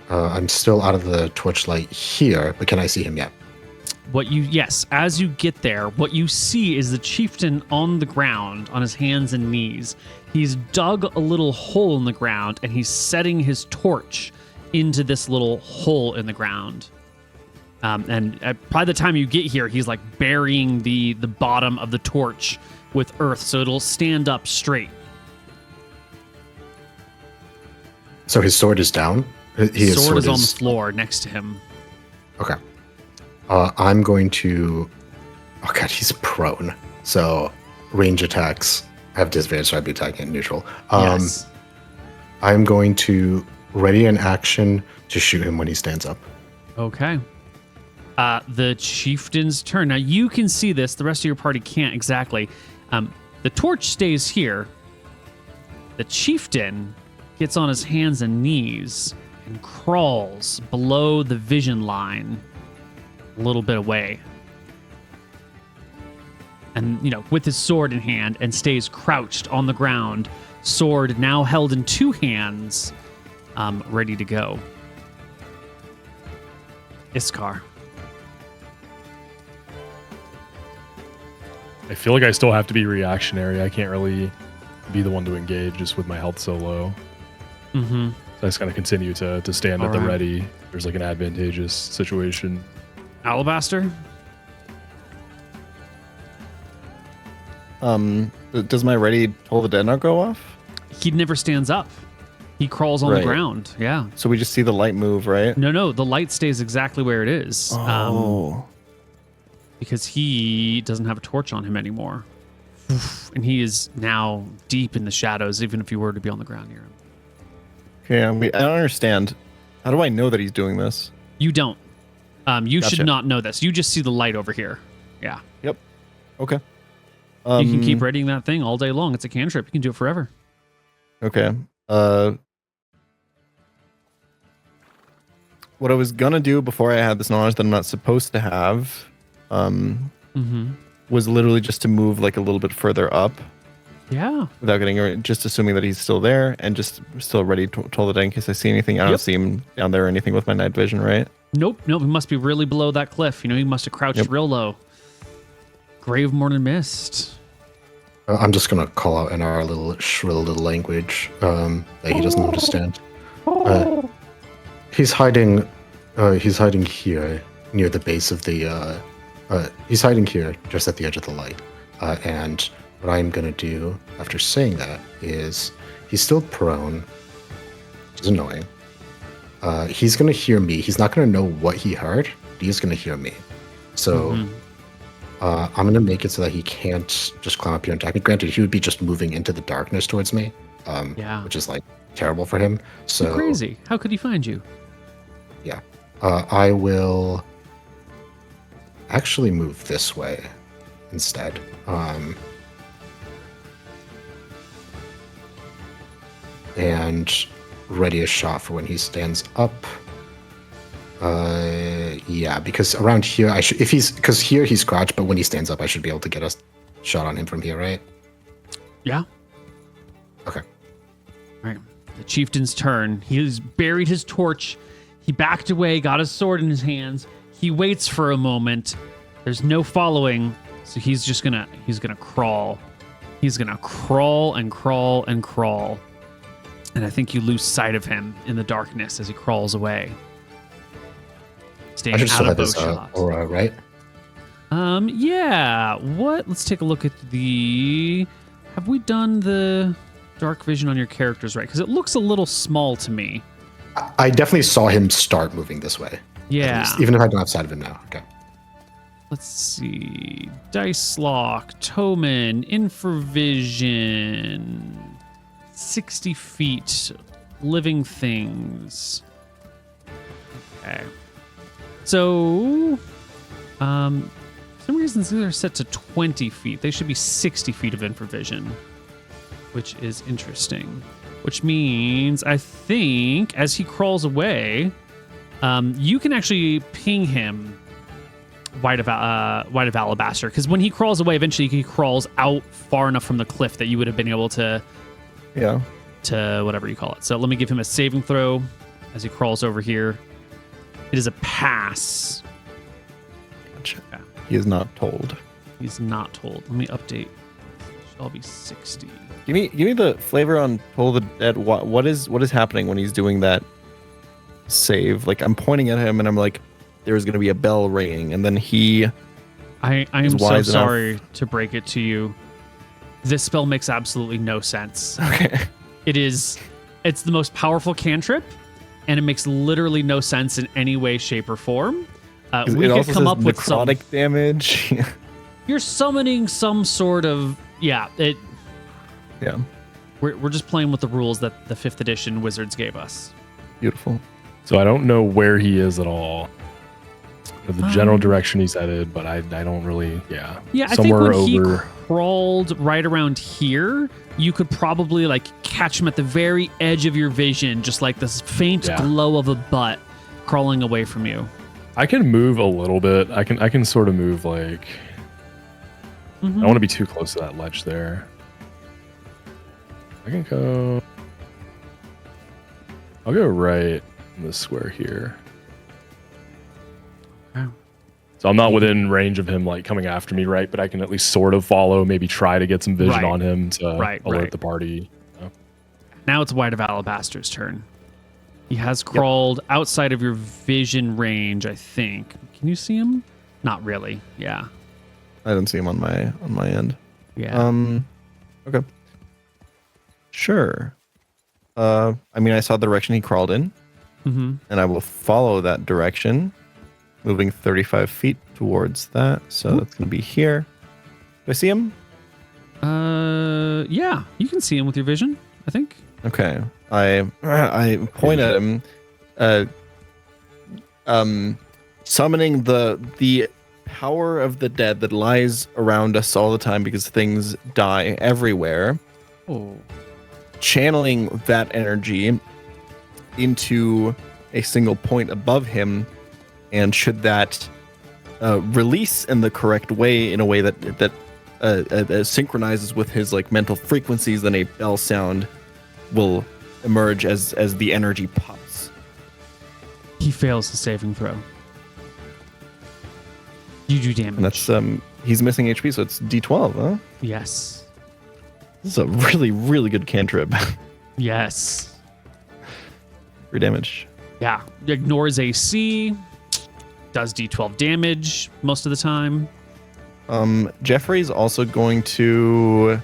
S3: I'm still out of the torchlight here, but can I see him yet?
S1: Yes, as you get there, what you see is the chieftain on the ground on his hands and knees. He's dug a little hole in the ground and he's setting his torch into this little hole in the ground. And by the time you get here, he's like burying the bottom of the torch with earth so it'll stand up straight.
S3: So his sword is down.
S1: His sword is on the floor next to him.
S3: Okay. I'm going to. Oh god, he's prone. So range attacks have disadvantage, so I'd be attacking at neutral.
S1: Yes.
S3: I'm going to ready an action to shoot him when he stands up.
S1: Okay. The chieftain's turn. Now you can see this. The rest of your party can't exactly. The torch stays here. The chieftain gets on his hands and knees and crawls below the vision line a little bit away. And, with his sword in hand and stays crouched on the ground, sword now held in 2 hands, ready to go. Iskar.
S4: I feel like I still have to be reactionary. I can't really be the one to engage just with my health so low.
S1: Mm-hmm.
S4: So I just gotta continue to stand at the
S1: Alright.
S4: ready. There's like an advantageous situation.
S1: Alabaster?
S2: Does my ready pull the dead not go off?
S1: He never stands up. He crawls on the
S2: Right.
S1: ground. Yeah.
S2: So we just see the light move, right?
S1: No, the light stays exactly where it is.
S2: Oh.
S1: Because he doesn't have a torch on him anymore. And he is now deep in the shadows, even if you were to be on the ground near him.
S2: Okay, I don't understand. How do I know that he's doing this?
S1: You don't. You
S2: Gotcha.
S1: should not know this. You just see the light over here. Yeah.
S2: Yep. Okay.
S1: You can keep readying that thing all day long. It's a cantrip. You can do it forever.
S2: Okay. What I was gonna do before I had this knowledge that I'm not supposed to have, was literally just to move like a little bit further up
S1: Yeah.
S2: without getting, just assuming that he's still there and just still ready to toll the dead in case I see anything. I don't
S1: Yep.
S2: see him down there or anything with my night vision, right?
S1: Nope. He must be really below that cliff. He must have crouched
S2: Yep.
S1: real low. Grave Morning Mist.
S3: I'm just gonna call out in our little shrill little language that he doesn't understand. He's hiding. He's hiding here near the base of the He's hiding here, just at the edge of the light. And what I'm gonna do after saying that is, he's still prone, which is annoying. He's gonna hear me. He's not gonna know what he heard. He's gonna hear me. So I'm gonna make it so that he can't just climb up here and attack me. Granted, he would be just moving into the darkness towards me, which is like terrible for him. So
S1: you're crazy. How could he find you?
S3: Yeah, I will actually move this way instead. And ready a shot for when he stands up. Yeah, because around here because here he's crouched, but when he stands up, I should be able to get a shot on him from here, right?
S1: Yeah.
S3: Okay.
S1: All right. The chieftain's turn. He's buried his torch. He backed away, got his sword in his hands. He waits for a moment. There's no following, so he's gonna crawl. He's gonna crawl and crawl and crawl. And I think you lose sight of him in the darkness as he crawls away. Staying
S3: I should
S1: out
S3: still
S1: of
S3: have his
S1: bowshot.
S3: aura, right?
S1: Yeah. What? Let's take a look at the. Have we done the dark vision on your characters right? Because it looks a little small to me.
S3: I definitely saw him start moving this way.
S1: Yeah.
S3: Least, even if I don't have sight of him now. Okay.
S1: Let's see. Dicelocke, Toman, Infravision, 60 feet, living things. Okay. So, for some reason, they're set to 20 feet. They should be 60 feet of infravision, which is interesting. Which means, I think, as he crawls away, you can actually ping him White of Alabaster, because when he crawls away, eventually he crawls out far enough from the cliff that you would have been able to whatever you call it. So let me give him a saving throw as he crawls over here. It is a pass.
S2: Gotcha. Yeah. He is not told.
S1: He's not told. Let me update. Shall be 60.
S2: Give me the flavor on Toll the Dead. What is happening when he's doing that save? Like, I'm pointing at him and I'm like, there's going to be a bell ringing, and then
S1: I am so sorry to break it to you. This spell makes absolutely no sense.
S2: Okay.
S1: It's the most powerful cantrip, and it makes literally no sense in any way, shape, or form. We could come up with some
S2: necrotic damage.
S1: You're summoning some sort of
S2: Yeah.
S1: We're just playing with the rules that the 5th edition Wizards gave us.
S2: Beautiful.
S4: So I don't know where he is at all. The general direction he's headed, but I don't really,
S1: Yeah, I
S4: somewhere
S1: think when he
S4: over.
S1: crawled right around here, you could probably like catch him at the very edge of your vision, just like this faint glow of a butt crawling away from you.
S4: I can move a little bit. I can sort of move like. I don't want to be too close to that ledge there. I can go. I'll go right in this square here. So I'm not within range of him like coming after me, right? But I can at least sort of follow, maybe try to get some vision on him to alert the party.
S1: Now it's White of Alabaster's turn. He has crawled outside of your vision range, I think. Can you see him? Not really. Yeah.
S2: I didn't see him on my end.
S1: Yeah.
S2: Okay. Sure. I mean, I saw the direction he crawled in, and I will follow that direction, moving 35 feet towards that. So that's going to be here. Do I see him?
S1: Yeah, you can see him with your vision, I think.
S2: Okay. I point at him, summoning the power of the dead that lies around us all the time because things die everywhere.
S1: Oh.
S2: Channeling that energy into a single point above him, and should that release in the correct way, in a way that synchronizes with his like mental frequencies, then a bell sound will emerge as the energy pops.
S1: He fails the saving throw. You do damage.
S2: And that's he's missing HP, so it's D12, huh?
S1: Yes.
S2: This is a really, really good cantrip.
S1: Yes.
S2: 3 damage.
S1: Yeah. Ignores AC. does D12 damage most of the time.
S2: Jeffrey's also going to.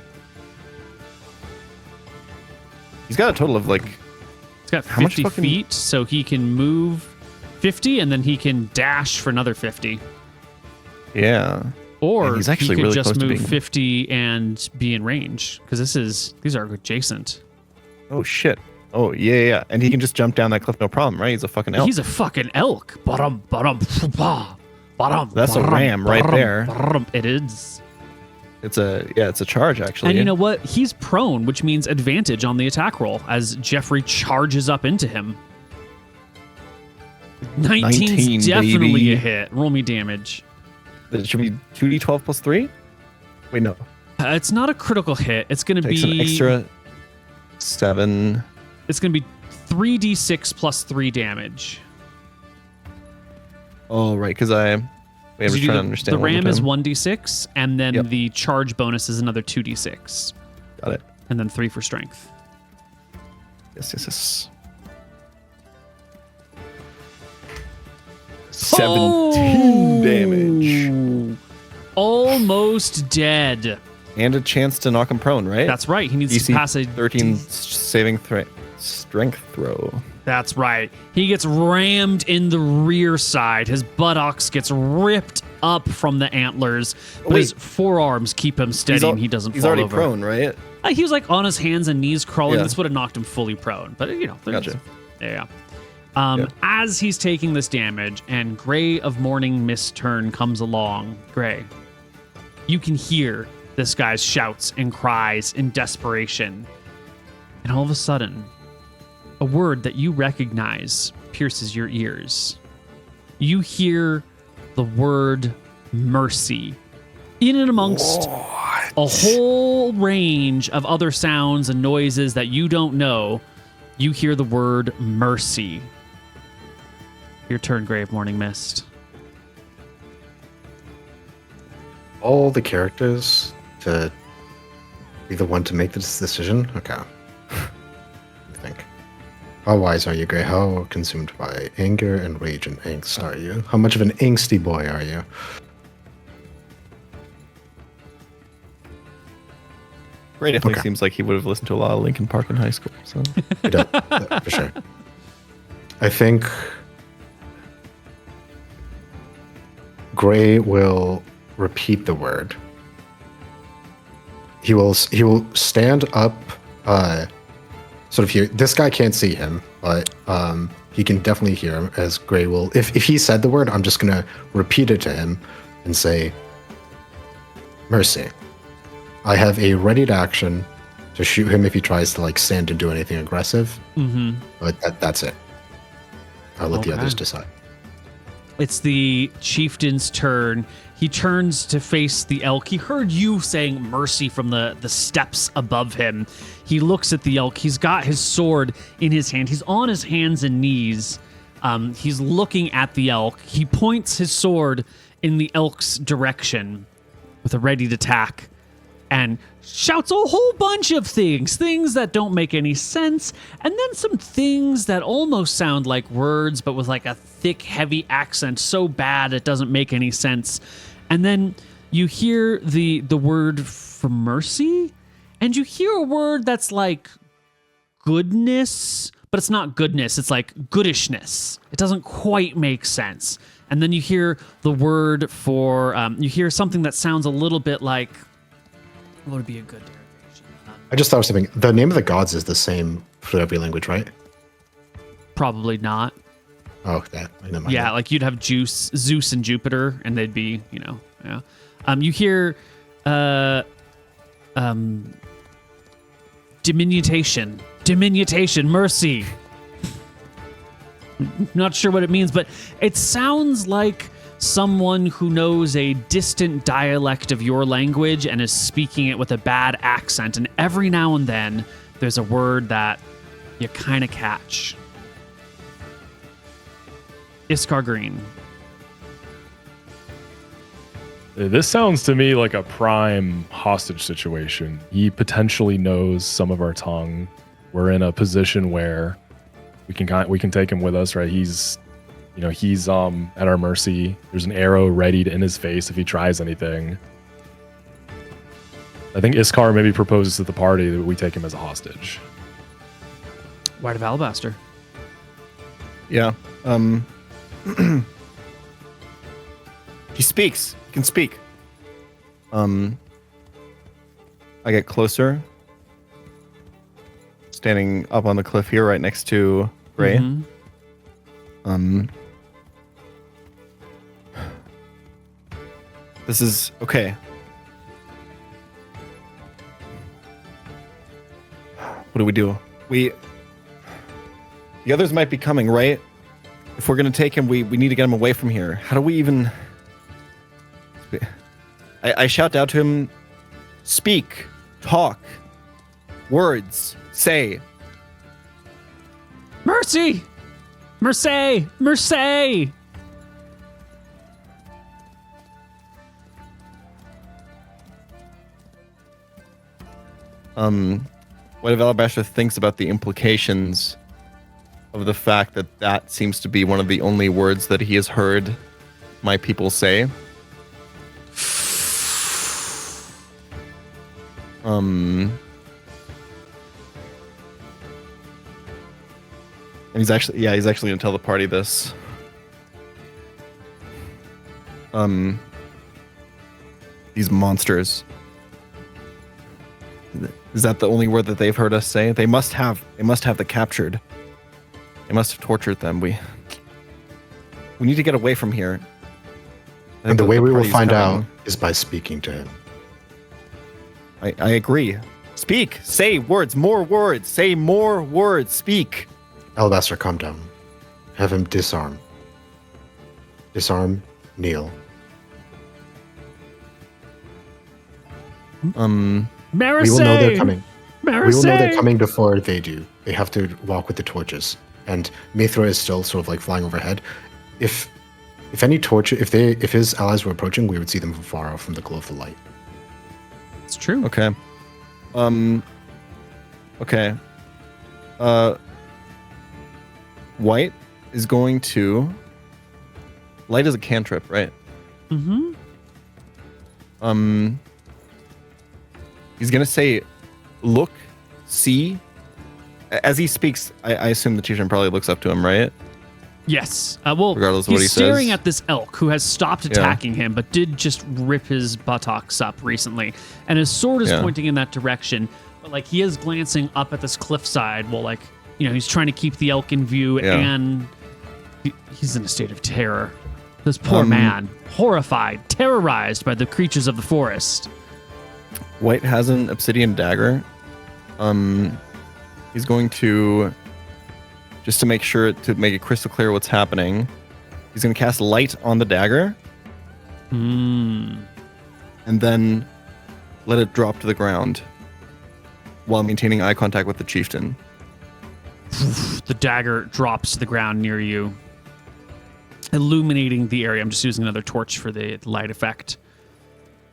S2: He's got a total of like.
S1: He's got 50 feet, so he can move 50, and then he can dash for another 50.
S2: Yeah.
S1: Or
S2: he's actually
S1: he could
S2: really
S1: just
S2: close to
S1: move
S2: being...
S1: 50 and be in range, because these are adjacent.
S2: Oh shit! Oh yeah. And he can just jump down that cliff, no problem, right? He's a fucking elk.
S1: He's a fucking elk. Ba-dum, ba-dum, ba-dum,
S2: That's a ram right there.
S1: It is.
S2: It's a charge actually.
S1: And you know what? He's prone, which means advantage on the attack roll as Jeffrey charges up into him. 19's definitely
S2: baby.
S1: a hit. Roll me damage.
S2: It should be 2d12 plus 3? Wait, no.
S1: It's not a critical hit. It's going to be
S2: an extra 7.
S1: It's going to be 3d6 plus 3 damage.
S2: Oh, right, because I'm trying to understand.
S1: The ram is 1d6, and then the charge bonus is another 2d6.
S2: Got it.
S1: And then 3 for strength.
S2: Yes. 17 damage.
S1: Almost dead.
S2: And a chance to knock him prone, right?
S1: That's right. He needs
S2: DC
S1: to pass a
S2: 13 saving strength throw.
S1: That's right. He gets rammed in the rear side. His buttocks gets ripped up from the antlers, but his forearms keep him steady and he doesn't fall over.
S2: He's already prone, right?
S1: He was like on his hands and knees crawling.
S2: Yeah.
S1: This would have knocked him fully prone. But,
S2: Gotcha.
S1: Yeah. As he's taking this damage and Gray of Morning Mist turn comes along, Gray, you can hear this guy's shouts and cries in desperation. And all of a sudden, a word that you recognize pierces your ears. You hear the word mercy in and amongst a whole range of other sounds and noises that you don't know. You hear the word mercy. Your turn, Gray of Morning Mist.
S3: All the characters to be the one to make this decision? Okay. I think. How wise are you, Gray? How consumed by anger and rage and angst are you? How much of an angsty boy are you?
S2: Gray definitely seems like he would have listened to a lot of Linkin Park in high school. So
S3: He does, for sure. I think Gray will repeat the word. He will stand up, sort of here. This guy can't see him, but he can definitely hear him. As Gray will, if he said the word, I'm just gonna repeat it to him and say, "Mercy." I have a readied action to shoot him if he tries to like stand and do anything aggressive.
S1: Mm-hmm.
S3: But that's it. I'll let the others decide.
S1: It's the chieftain's turn. He turns to face the elk. He heard you saying mercy from the steps above him. He looks at the elk. He's got his sword in his hand. He's on his hands and knees. He's looking at the elk. He points his sword in the elk's direction with a ready to attack and shouts a whole bunch of things that don't make any sense, and then some things that almost sound like words, but with like a thick, heavy accent so bad it doesn't make any sense. And then you hear the word for mercy, and you hear a word that's like goodness, but it's not goodness, it's like goodishness. It doesn't quite make sense. And then you hear the word for, you hear something that sounds a little bit like, what would be a good derivation?
S3: I just thought of something. The name of the gods is the same for every language, right?
S1: Probably not.
S3: Oh, that. I know.
S1: Yeah, like you'd have Zeus and Jupiter, and they'd be, yeah. You hear diminutation, mercy. Not sure what it means, but it sounds like someone who knows a distant dialect of your language and is speaking it with a bad accent. And every now and then, there's a word that you kind of catch. Iskar Green.
S4: This sounds to me like a prime hostage situation. He potentially knows some of our tongue. We're in a position where we can take him with us, right? He's he's at our mercy. There's an arrow readied in his face if he tries anything. I think Iskar maybe proposes to the party that we take him as a hostage.
S1: White of Alabaster.
S2: Yeah. He speaks. He can speak. I get closer. Standing up on the cliff here, right next to Gray. This is okay. What do we do? The others might be coming, right? If we're gonna take him, we need to get him away from here. How do we even? I shout out to him. Speak, talk, words, say.
S1: Mercy, mercy, mercy.
S2: What if Alabaster thinks about the implications of the fact that that seems to be one of the only words that he has heard my people say? And he's actually gonna tell the party this. These monsters. Is that the only word that they've heard us say? They must have the captured. They must have tortured them. We need to get away from here.
S3: And the way we will find out is by speaking to him.
S2: I agree. Speak. Say words. More words. Say more words. Speak.
S3: Alabaster, calm down. Have him disarm. Disarm, kneel.
S1: Maricé!
S3: We will know they're coming.
S1: Maricé!
S3: We will know they're coming before they do. They have to walk with the torches. And Mithra is still sort of like flying overhead. If any torch, if his allies were approaching, we would see them from far off from the glow of the light.
S1: It's true.
S2: Okay. Okay. White is going to. Light is a cantrip, right?
S1: Mm-hmm.
S2: He's gonna say, "Look, see." As he speaks, I assume the chieftain probably looks up to him, right?
S1: Yes. Well,
S2: regardless of what he
S1: he's staring
S2: says.
S1: at this elk who has stopped attacking him, but did just rip his buttocks up recently, and his sword is pointing in that direction. But like he is glancing up at this cliffside, while he's trying to keep the elk in view, and he's in a state of terror. This poor man, horrified, terrorized by the creatures of the forest.
S2: White has an obsidian dagger. He's going to, just to make it crystal clear what's happening, he's going to cast light on the dagger. And then let it drop to the ground while maintaining eye contact with the chieftain.
S1: The dagger drops to the ground near you, illuminating the area. I'm just using another torch for the light effect.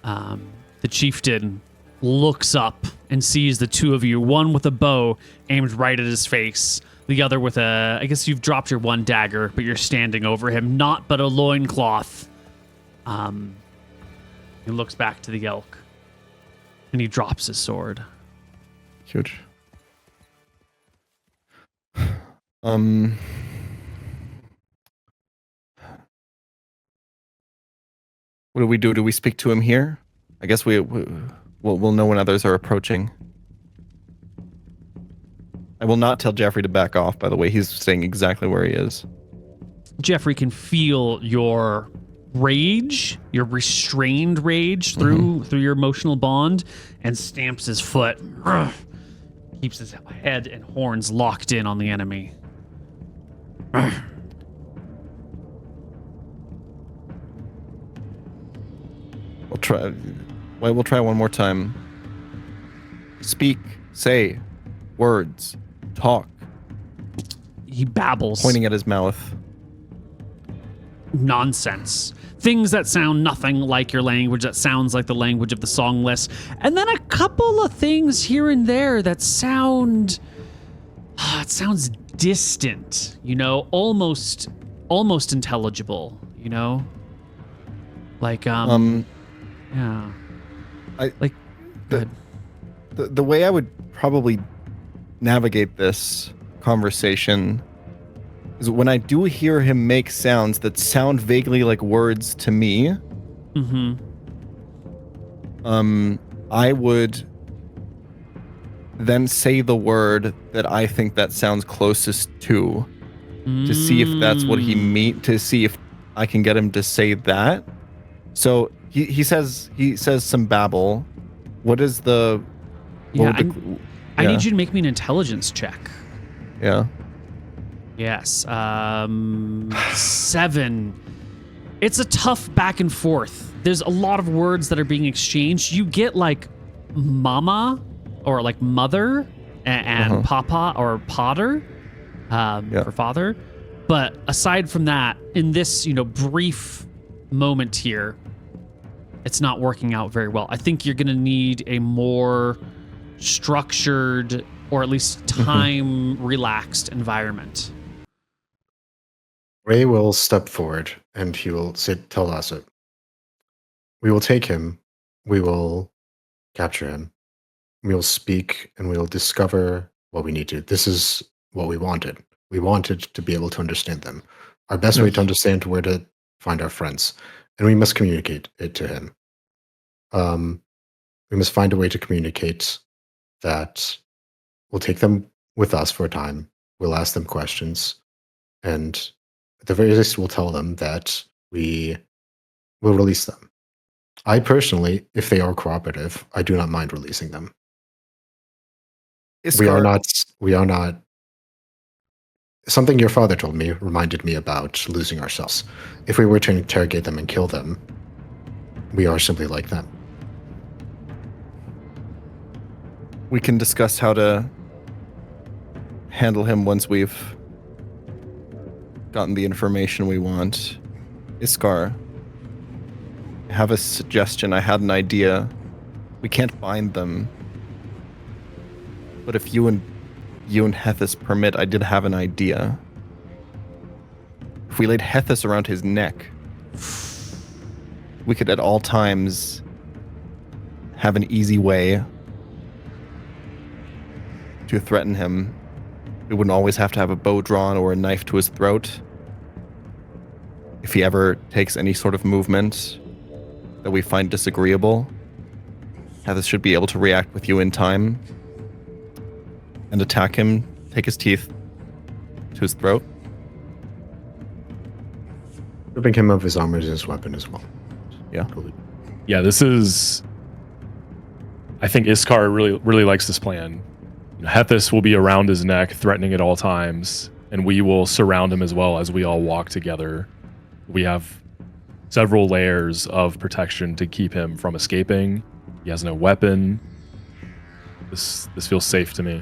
S1: The chieftain looks up and sees the two of you, one with a bow aimed right at his face, the other with I guess you've dropped your one dagger, but you're standing over him, not but a loincloth. He looks back to the elk, and he drops his sword.
S2: Huge. What do we do? Do we speak to him here? I guess we'll know when others are approaching. I will not tell Jeffrey to back off, by the way. He's staying exactly where he is.
S1: Jeffrey can feel your rage, your restrained rage through your emotional bond, and stamps his foot. Keeps his head and horns locked in on the enemy.
S2: We'll try one more time. Speak, say, words, talk.
S1: He babbles.
S2: Pointing at his mouth.
S1: Nonsense. Things that sound nothing like your language, that sounds like the language of the songless. And then a couple of things here and there that sound... it sounds distant, almost almost intelligible, you know? Like, yeah. Good.
S2: The way I would probably navigate this conversation is when I do hear him make sounds that sound vaguely like words to me. I would then say the word that I think that sounds closest to see if that's what he to see if I can get him to say that. So he says some babble. What is the?
S1: I need you to make me an intelligence check.
S2: Yeah.
S1: Yes. 7. It's a tough back and forth. There's a lot of words that are being exchanged. You get like mama or like mother and papa or potter for father. But aside from that, in this, brief moment here, it's not working out very well. I think you're going to need a more structured or at least time relaxed environment.
S3: Ray will step forward and he will tell Lasso, we will take him, we will capture him, we will speak, and we will discover what we need to. This is what we wanted. We wanted to be able to understand them. Our best way to understand where to find our friends. And we must communicate it to him. We must find a way to communicate that we'll take them with us for a time. We'll ask them questions. And at the very least, we'll tell them that we will release them. I personally, if they are cooperative, I do not mind releasing them. We are not. Something your father told me reminded me about losing ourselves. If we were to interrogate them and kill them, we are simply like them.
S2: We can discuss how to handle him once we've gotten the information we want. Iskar, I have a suggestion. I had an idea. We can't bind them. But if you and Hethys permit, I did have an idea. If we laid Hethys around his neck, we could at all times have an easy way to threaten him. We wouldn't always have to have a bow drawn or a knife to his throat. If he ever takes any sort of movement that we find disagreeable, Hethys should be able to react with you in time and attack him, take his teeth to his throat.
S3: Stripping him of his armor is his weapon as well.
S2: Yeah.
S4: Yeah, this is... I think Iskar really likes this plan. Hethys will be around his neck, threatening at all times, and we will surround him as well as we all walk together. We have several layers of protection to keep him from escaping. He has no weapon. This feels safe to me.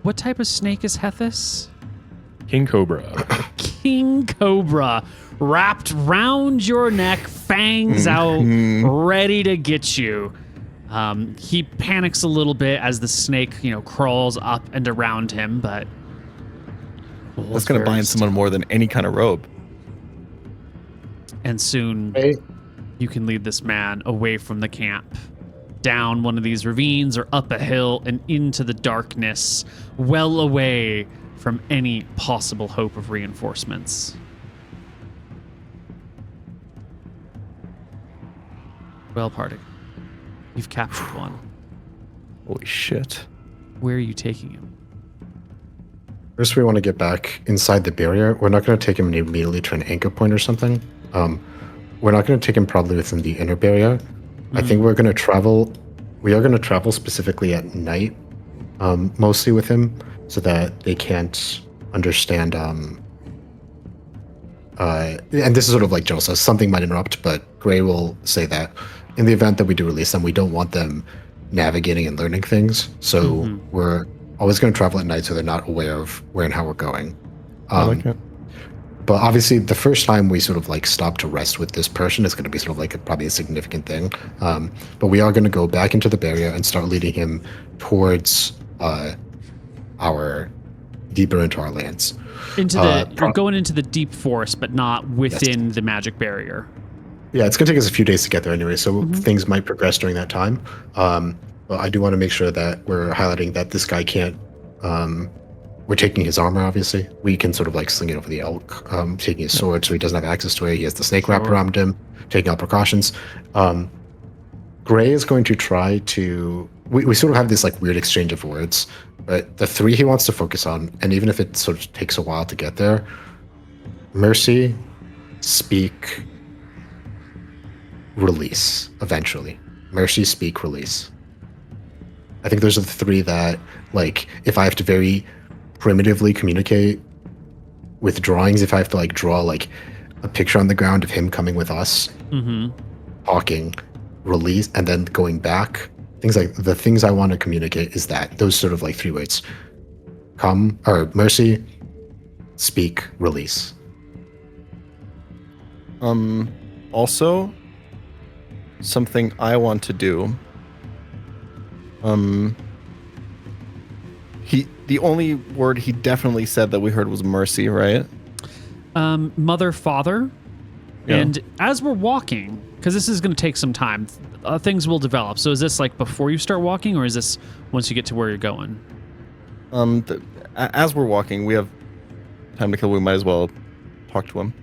S1: What type of snake is Hethys?
S4: King Cobra.
S1: King Cobra, wrapped round your neck, fangs out, ready to get you. He panics a little bit as the snake, crawls up and around him, but
S2: that's going to bind someone more than any kind of robe.
S1: And soon you can lead this man away from the camp, down one of these ravines or up a hill and into the darkness, well away from any possible hope of reinforcements. Well, party. You've captured one.
S2: Holy shit.
S1: Where are you taking him?
S3: First, we want to get back inside the barrier. We're not going to take him immediately to an anchor point or something. We're not going to take him probably within the inner barrier. I think we are going to travel specifically at night, mostly with him, so that they can't understand. And this is sort of like Joe says, something might interrupt, but Gray will say that in the event that we do release them, we don't want them navigating and learning things. So we're always going to travel at night so they're not aware of where and how we're going.
S2: I like it.
S3: But obviously, the first time we sort of stop to rest with this person is going to be sort of probably a significant thing. But we are going to go back into the barrier and start leading him towards the deeper into our lands.
S1: You're going into the deep forest, but not within the magic barrier.
S3: Yeah, it's going to take us a few days to get there anyway, so things might progress during that time. But I do want to make sure that we're highlighting that this guy can't. We're taking his armor, obviously. We can sort of like sling it over the elk, taking his sword so he doesn't have access to it. He has the snake wrapped around him, taking out precautions. Gray is going to try to. We sort of have this like weird exchange of words, but the 3 he wants to focus on, and even if it sort of takes a while to get there, mercy, speak, release, eventually. Mercy, speak, release. I think those are the 3 that, like, if I have to very primitively communicate with drawings, if I have to like draw like a picture on the ground of him coming with us, talking, release, and then going back, things like the things I want to communicate is that those sort of like 3 words: come, or mercy, speak, release.
S2: Also, something I want to do. The only word he definitely said that we heard was mercy, right?
S1: Mother, father. Yeah. And as we're walking, because this is going to take some time, things will develop. So is this like before you start walking, or is this once you get to where you're going?
S2: As we're walking, we have time to kill. We might as well talk to him.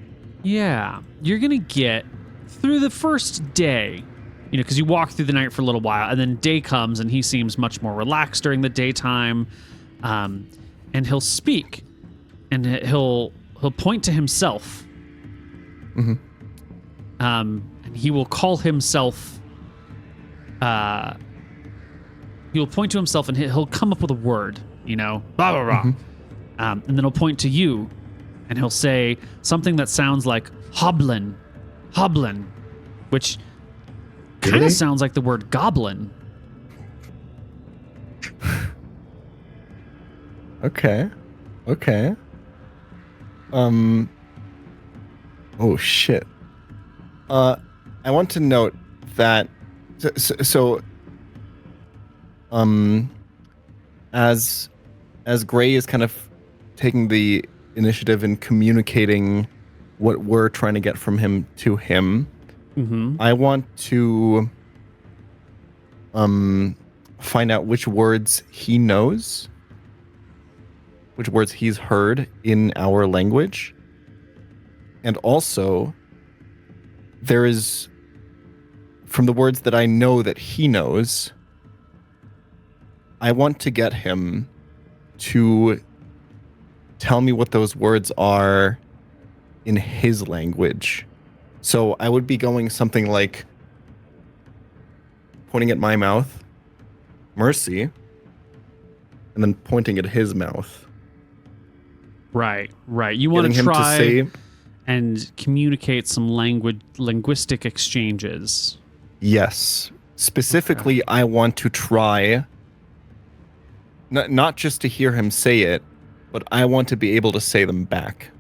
S1: Yeah. You're going to get through the first day, you know, because you walk through the night for a little while, and then day comes, and he seems much more relaxed during the daytime. And he'll speak, and he'll point to himself. And he will call himself. He'll point to himself, and he'll come up with a word, you know, blah blah blah. And then he'll point to you, and he'll say something that sounds like hoblin, which kind of sounds like the word goblin.
S2: Okay. Oh shit. I want to note that as Gray is kind of taking the initiative in communicating what we're trying to get from him to him, I want to find out which words he knows, which words he's heard in our language. And also, there is, from the words that I know that he knows, I want to get him to tell me what those words are in his language. So I would be going something like, pointing at my mouth, mercy, and then pointing at his mouth.
S1: Right. You want to try and communicate some linguistic exchanges.
S2: Yes. Specifically, I want to try, not just to hear him say it, but I want to be able to say them back.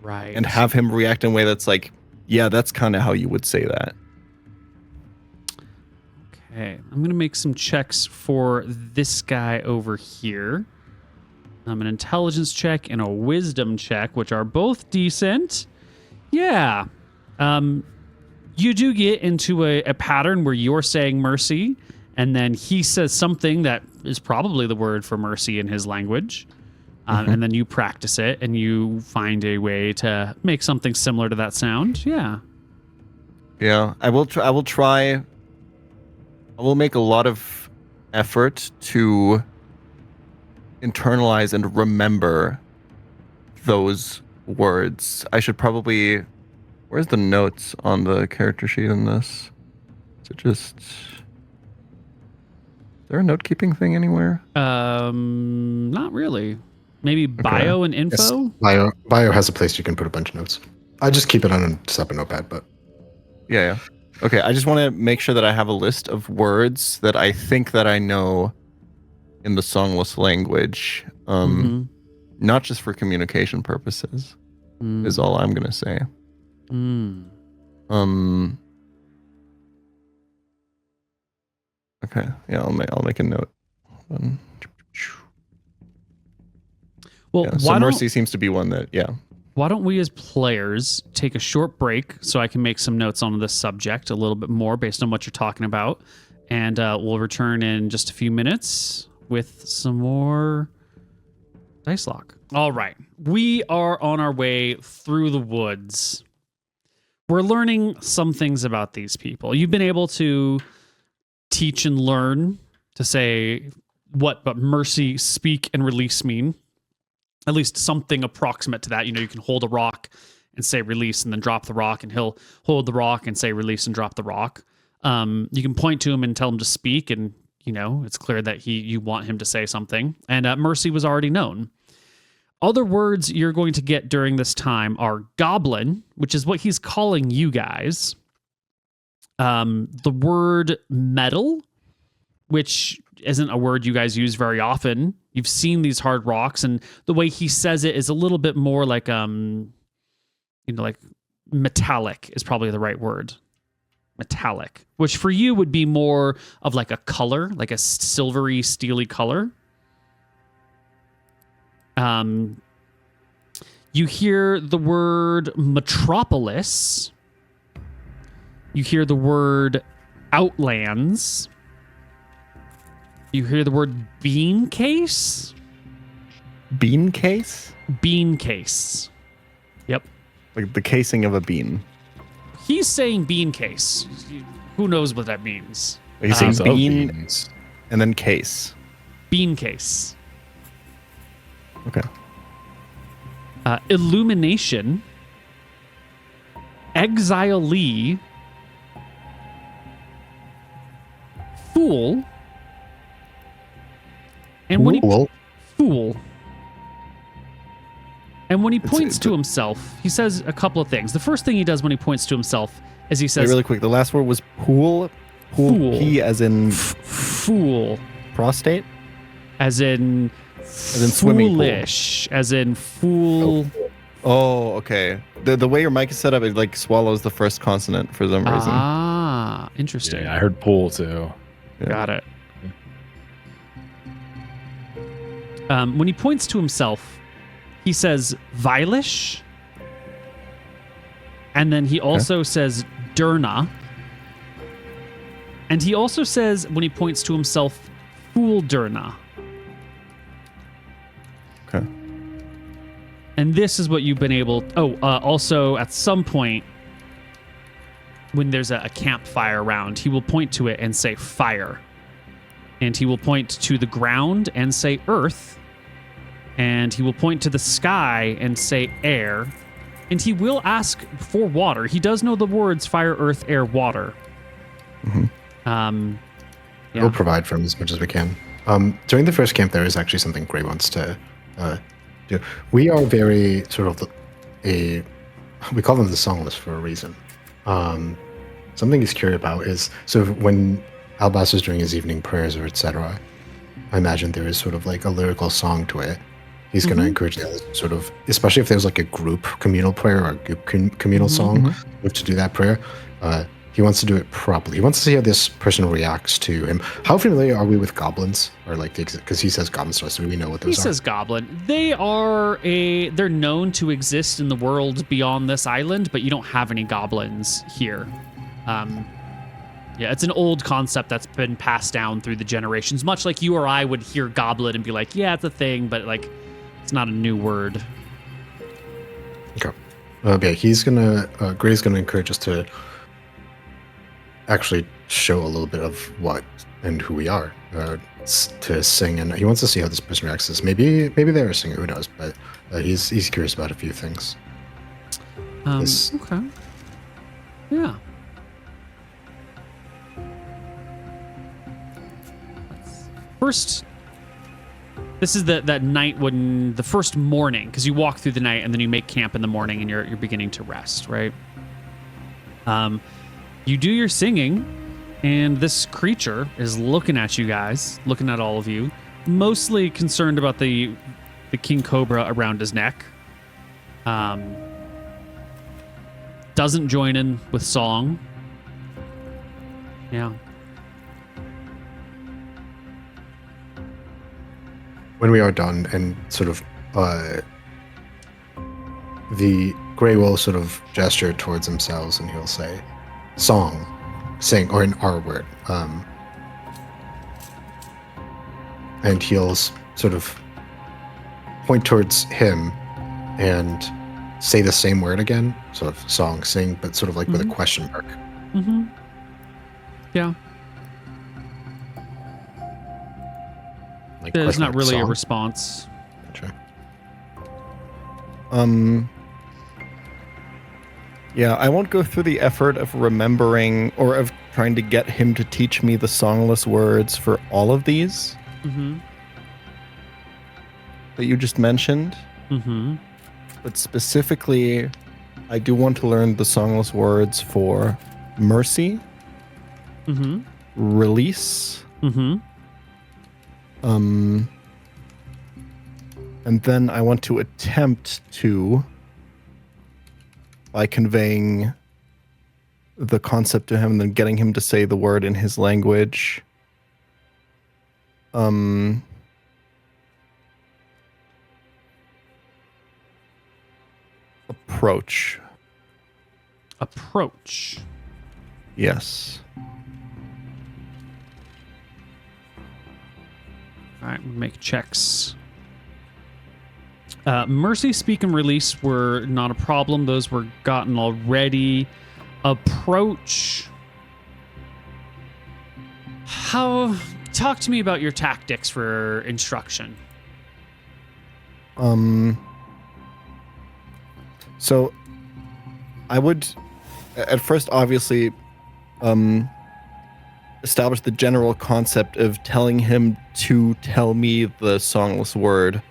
S1: Right.
S2: And have him react in a way that's like, yeah, that's kind of how you would say that.
S1: Okay. I'm going to make some checks for this guy over here. An intelligence check and a wisdom check, which are both decent. Yeah. You do get into a pattern where you're saying mercy, and then he says something that is probably the word for mercy in his language. And then you practice it, and you find a way to make something similar to that sound. Yeah.
S2: Yeah. I will make a lot of effort to internalize and remember those words. I should probably... Where's the notes on the character sheet in this? Is it just... Is there a note-keeping thing anywhere?
S1: Not really. Maybe bio and info?
S3: Yes, bio has a place you can put a bunch of notes. I just keep it on a separate notepad, but...
S2: Yeah. Okay, I just want to make sure that I have a list of words that I think that I know in the songless language, not just for communication purposes, is all I'm gonna say. Okay, yeah, I'll make a note.
S1: Well,
S2: Yeah, so Mercy seems to be one that,
S1: Why don't we as players take a short break so I can make some notes on this subject a little bit more based on what you're talking about. And we'll return in just a few minutes with some more Dicelocke. All right. We are on our way through the woods. We're learning some things about these people. You've been able to teach and learn to say what but mercy, speak, and release mean. At least something approximate to that. You can hold a rock and say release and then drop the rock, and he'll hold the rock and say release and drop the rock. You can point to him and tell him to speak, and it's clear that you want him to say something. And mercy was already known. Other words you're going to get during this time are goblin, which is what he's calling you guys. The word metal, which isn't a word you guys use very often. You've seen these hard rocks, and the way he says it is a little bit more like, like metallic is probably the right word. Metallic, which for you would be more of like a color, like a silvery, steely color. You hear the word metropolis. You hear the word outlands. You hear the word bean case.
S2: Bean case?
S1: Bean case. Yep.
S2: Like the casing of a bean.
S1: He's saying bean case. Who knows what that means?
S2: He's saying bean and then case.
S1: Bean case.
S2: Okay.
S1: Illumination, exilee, fool, and when he fool, and when he points to himself, he says a couple of things. The first thing he does when he points to himself is he says,
S2: really quick. The last word was pool.
S1: Fool.
S2: P as in
S1: fool,
S2: prostate,
S1: as in
S2: swimming pool.
S1: Foolish, as in fool.
S2: Oh, okay. The way your mic is set up, it like swallows the first consonant for some reason.
S1: Ah, interesting.
S4: Yeah, I heard pool too.
S2: Yeah.
S1: Got it. When he points to himself, he says Vilish, and then he also says Durna, and he also says, when he points to himself, Fool Durna.
S2: Okay.
S1: And this is what you've been able... also, at some point, when there's a campfire around, he will point to it and say fire. And he will point to the ground and say earth. And he will point to the sky and say air. And he will ask for water. He does know the words fire, earth, air, water.
S2: Mm-hmm.
S3: We'll provide for him as much as we can. During the first camp, there is actually something Gray wants to do. We are very sort of we call them the songless for a reason. Something he's curious about is, so when Albas is doing his evening prayers or etc., I imagine there is sort of like a lyrical song to it. He's going to encourage the others sort of, especially if there's like a group communal prayer or a group communal song, to do that prayer. He wants to do it properly. He wants to see how this person reacts to him. How familiar are we with goblins? Or like, because he says goblins to us, do we know what those are?
S1: He says goblin. They're known to exist in the world beyond this island, but you don't have any goblins here. It's an old concept that's been passed down through the generations, much like you or I would hear goblin and be like, yeah, it's a thing, but like, it's not a new word.
S3: Okay. Gray's gonna encourage us to actually show a little bit of what and who we are, to sing, and he wants to see how this person reacts to this. Maybe they're a singer, who knows, but he's curious about a few things.
S1: Okay. Yeah. First, this is that night when the first morning, because you walk through the night and then you make camp in the morning and you're beginning to rest, right? You do your singing, and this creature is looking at you guys, looking at all of you, mostly concerned about the king cobra around his neck. Doesn't join in with song. Yeah.
S3: When we are done and sort of the Gray will sort of gesture towards themselves and he'll say, "Song, sing," or an R word. And he'll sort of point towards him and say the same word again, sort of song, sing, but sort of like with a question mark.
S1: Mm-hmm. Yeah.
S3: Like
S1: There's
S3: question
S1: not
S3: mark,
S1: really a
S3: song.
S1: response.
S3: Gotcha.
S2: Yeah, I won't go through the effort of remembering or of trying to get him to teach me the songless words for all of these
S1: Mm-hmm.
S2: that you just mentioned.
S1: Mm-hmm.
S2: But specifically, I do want to learn the songless words for mercy,
S1: Mm-hmm.
S2: release,
S1: Mm-hmm.
S2: and then I want to attempt to, by conveying the concept to him and then getting him to say the word in his language, approach.
S1: Approach.
S2: Yes.
S1: All right, make checks. Mercy, speak, and release were not a problem. Those were gotten already. Approach. Talk to me about your tactics for instruction.
S2: So I would at first obviously establish the general concept of telling him to tell me the songless word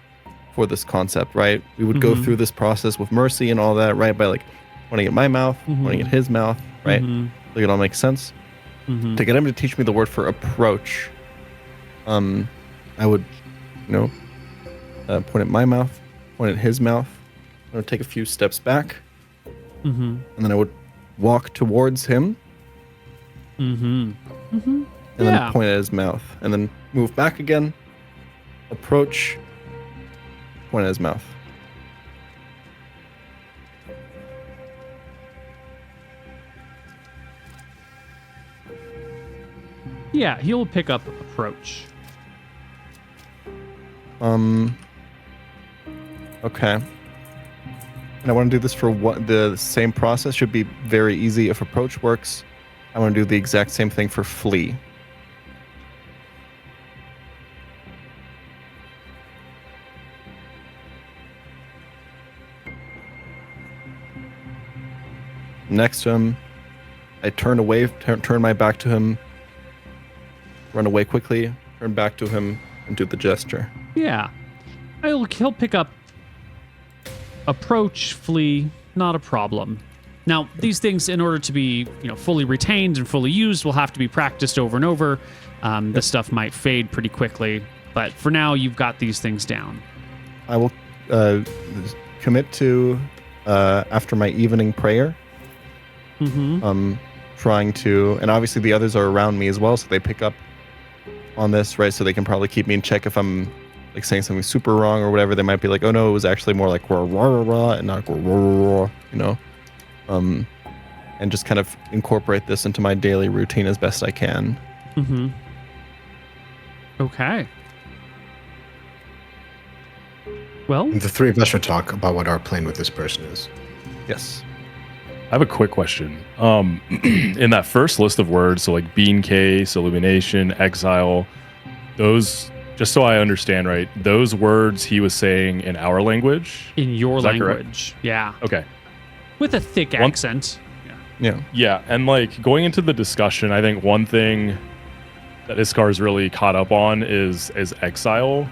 S2: for this concept, right? We would go through this process with mercy and all that, right? By like pointing at my mouth, pointing at his mouth, right? Like it all makes sense. To get him to teach me the word for approach, I would, point at my mouth, point at his mouth. I would take a few steps back, and then I would walk towards him, and then point at his mouth, and then move back again, approach, point at his mouth.
S1: Yeah, he'll pick up approach.
S2: Okay. And I want to do this for what the same process should be very easy. If approach works, I want to do the exact same thing for flee. Next to him, I turn away, turn my back to him, run away quickly, turn back to him, and do the gesture.
S1: Yeah. He'll pick up approach, flee, not a problem. Now, these things, in order to be, fully retained and fully used, will have to be practiced over and over. This stuff might fade pretty quickly, but for now, you've got these things down.
S2: I will commit to, after my evening prayer, trying to, and obviously the others are around me as well, so they pick up on this, right? So they can probably keep me in check if I'm like saying something super wrong or whatever. They might be like, oh no, it was actually more like rah, rah, rah, rah, and not rah, rah, rah, and just kind of incorporate this into my daily routine as best I can.
S1: Okay. Well,
S3: The three of us should talk about what our plan with this person is.
S2: Yes.
S4: I have a quick question. In that first list of words, so like bean case, illumination, exile, those, just so I understand right, those words he was saying in our language?
S1: in your
S4: Is that correct?
S1: language. Yeah.
S4: Okay.
S1: With a thick accent.
S2: Yeah.
S4: Yeah, and like going into the discussion, I think one thing that Iskar's really caught up on is exile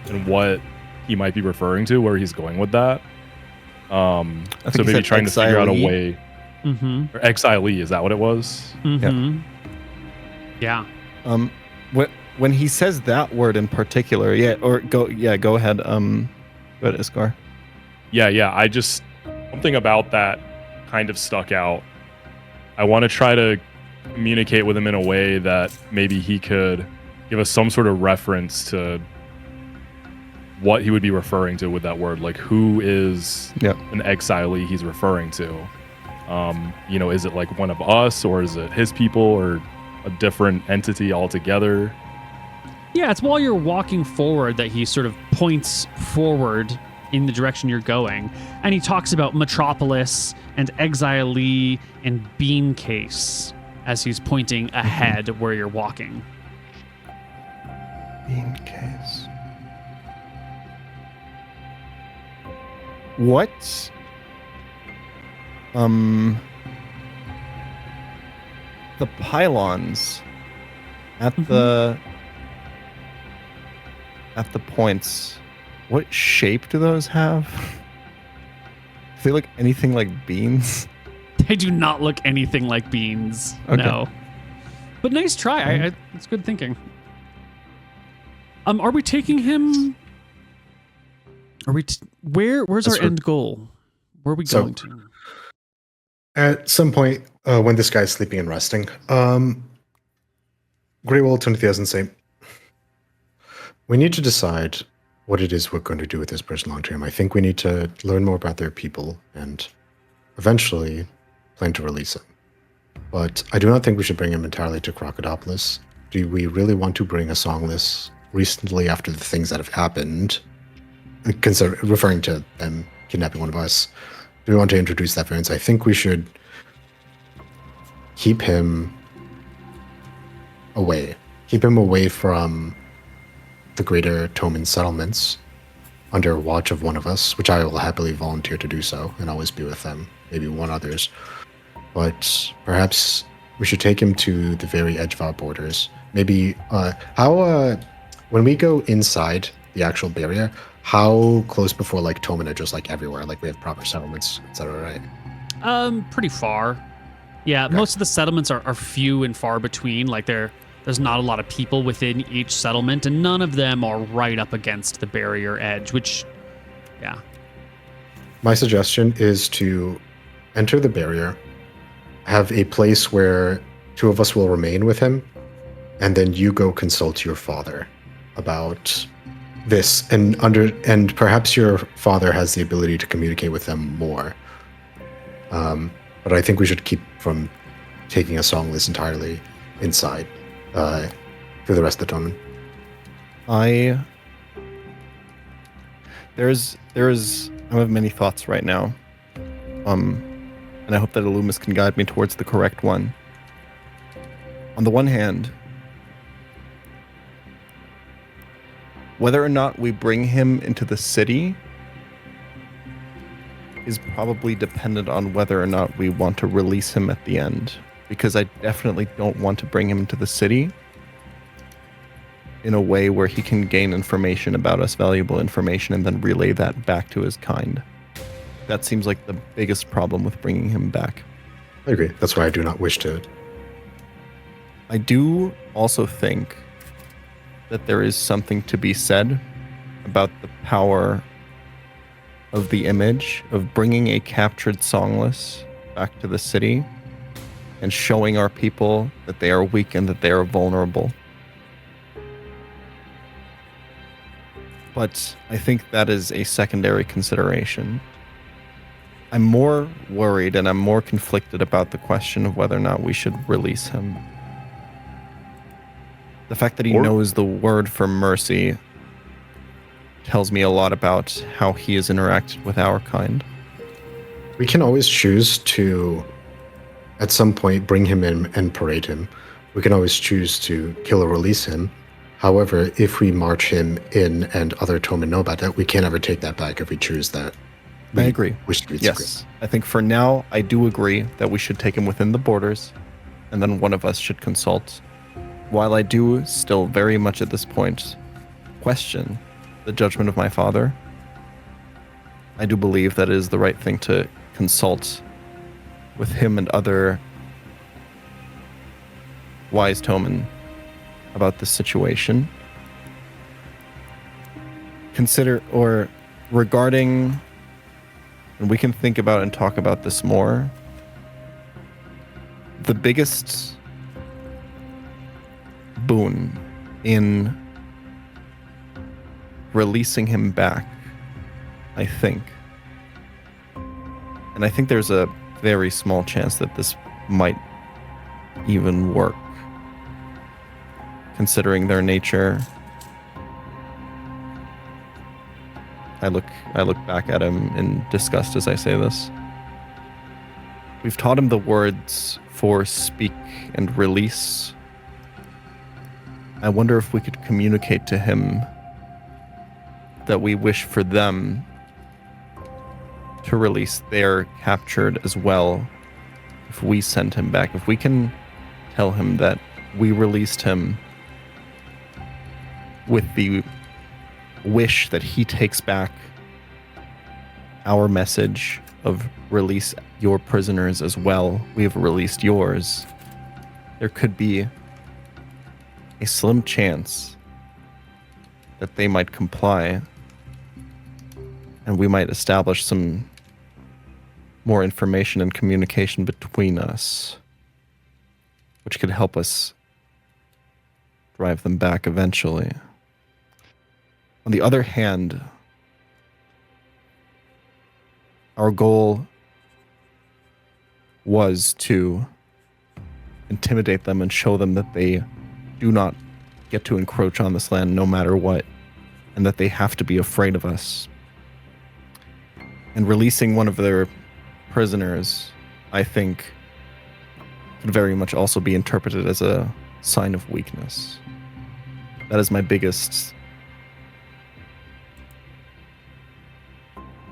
S4: and what he might be referring to, where he's going with that. So
S2: he
S4: maybe
S2: said
S4: trying to figure out a
S2: exilee.
S4: way. Or exilee, is that what it was?
S1: Yeah.
S2: When he says that word in particular, go ahead, Iskar.
S4: Yeah. I just, something about that kind of stuck out. I want to try to communicate with him in a way that maybe he could give us some sort of reference to what he would be referring to with that word. Like, who is an exilee he's referring to? Is it like one of us, or is it his people, or a different entity altogether?
S1: Yeah, it's while you're walking forward that he sort of points forward in the direction you're going, and he talks about Metropolis and Exilee and Bean Case as he's pointing ahead where you're walking.
S2: Bean Case. What? The pylons at the points. What shape do those have? Do they look anything like beans?
S1: They do not look anything like beans. Okay. No. But nice try. It's good thinking. Are we taking him? Are we? Where's our end goal? Where are we going to?
S3: At some point, when this guy's sleeping and resting, Grey will turn to the others and say, "We need to decide what it is we're going to do with this person long term. I think we need to learn more about their people and eventually plan to release him. But I do not think we should bring him entirely to Crocodilopolis. Do we really want to bring a songless recently after the things that have happened, referring to them kidnapping one of us? Do we want to introduce that variance? I think we should keep him away. Keep him away from the greater Toman settlements under watch of one of us, which I will happily volunteer to do so and always be with them, maybe one others. But perhaps we should take him to the very edge of our borders. Maybe, when we go inside the actual barrier, how close before like Toman are just like everywhere, like we have proper settlements, etc., right?
S1: Pretty far. Yeah, okay. Most of the settlements are few and far between. Like there's not a lot of people within each settlement, and none of them are right up against the barrier edge, which, yeah.
S3: My suggestion is to enter the barrier, have a place where two of us will remain with him, and then you go consult your father about this, and perhaps your father has the ability to communicate with them more. But I think we should keep from taking a song list entirely inside through the rest of the tournament.
S2: I have many thoughts right now, and I hope that Illumis can guide me towards the correct one. On the one hand, whether or not we bring him into the city is probably dependent on whether or not we want to release him at the end. Because I definitely don't want to bring him into the city in a way where he can gain information about us, valuable information, and then relay that back to his kind. That seems like the biggest problem with bringing him back.
S3: I agree. That's why I do not wish to.
S2: I do also think that there is something to be said about the power of the image of bringing a captured songless back to the city and showing our people that they are weak and that they are vulnerable. But I think that is a secondary consideration. I'm more worried and I'm more conflicted about the question of whether or not we should release him. The fact that he knows the word for mercy tells me a lot about how he has interacted with our kind.
S3: We can always choose to, at some point, bring him in and parade him. We can always choose to kill or release him. However, if we march him in and other Toman know about that, we can't ever take that back if we choose that.
S2: I agree.
S3: Wish to be
S2: yes.
S3: secret.
S2: I think for now, I do agree that we should take him within the borders, and then one of us should consult. While I do still very much at this point question the judgment of my father, I do believe that it is the right thing to consult with him and other wise Toman about this situation. Regarding, and we can think about and talk about this more, the biggest boon in releasing him back, I think. And I think there's a very small chance that this might even work, considering their nature. I look back at him in disgust as I say this. We've taught him the words for speak and release. I wonder if we could communicate to him that we wish for them to release their captured as well. If we send him back, if we can tell him that we released him with the wish that he takes back our message of release your prisoners as well. We have released yours. There could be a slim chance that they might comply, and we might establish some more information and communication between us, which could help us drive them back eventually. On the other hand, our goal was to intimidate them and show them that they do not get to encroach on this land no matter what, and that they have to be afraid of us. And releasing one of their prisoners, I think, could very much also be interpreted as a sign of weakness. That is my biggest...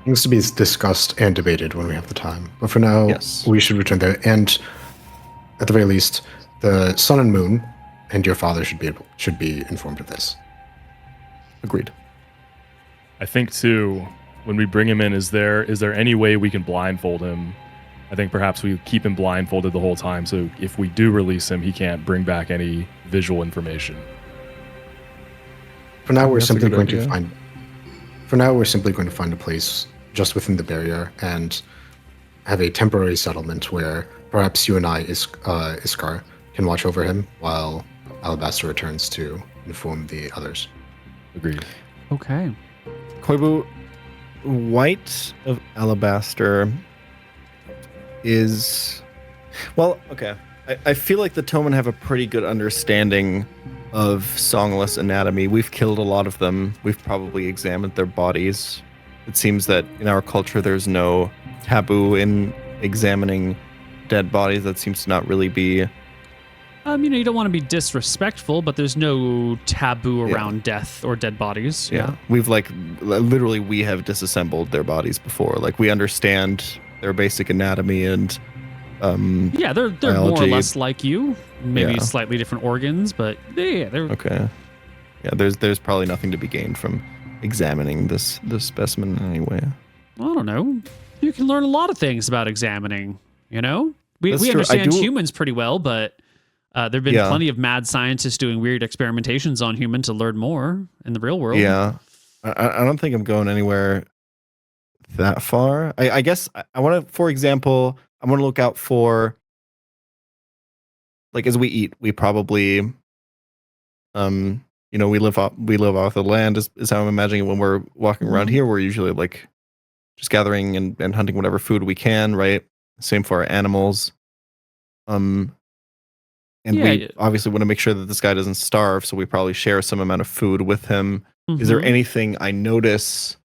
S3: Things to be discussed and debated when we have the time. But for now,
S2: yes,
S3: we should return there. And at the very least, the sun and moon and your father should be informed of this.
S2: Agreed.
S4: I think too, when we bring him in, is there any way we can blindfold him? I think perhaps we keep him blindfolded the whole time, so if we do release him, he can't bring back any visual information.
S3: For now, we're simply going to find. For now, we're simply going to find a place just within the barrier and have a temporary settlement where perhaps you and I, Iskar, can watch over him while Alabaster returns to inform the others.
S4: Agreed.
S1: Okay.
S2: Koibu, White of Alabaster is... Well, okay. I feel like the Tomen have a pretty good understanding of songless anatomy. We've killed a lot of them. We've probably examined their bodies. It seems that in our culture there's no taboo in examining dead bodies. That seems to not really be...
S1: You don't want to be disrespectful, but there's no taboo around death or dead bodies.
S2: Yeah. We've literally we have disassembled their bodies before. Like, we understand their basic anatomy and
S1: they're
S2: biology.
S1: more or less like you, maybe slightly different organs, but they're
S2: okay. Yeah, there's probably nothing to be gained from examining this specimen in any way.
S1: I don't know. You can learn a lot of things about examining. We
S2: That's true.
S1: understand humans pretty well, but there've been plenty of mad scientists doing weird experimentations on humans to learn more in the real world.
S2: Yeah, I don't think I'm going anywhere that far. I guess I want to, for example, I want to look out for, like, as we eat, we probably, we live off the land is how I'm imagining it when we're walking around here. We're usually like just gathering and hunting whatever food we can, right? Same for our animals. And we obviously want to make sure that this guy doesn't starve, so we probably share some amount of food with him. Mm-hmm. Is there anything I notice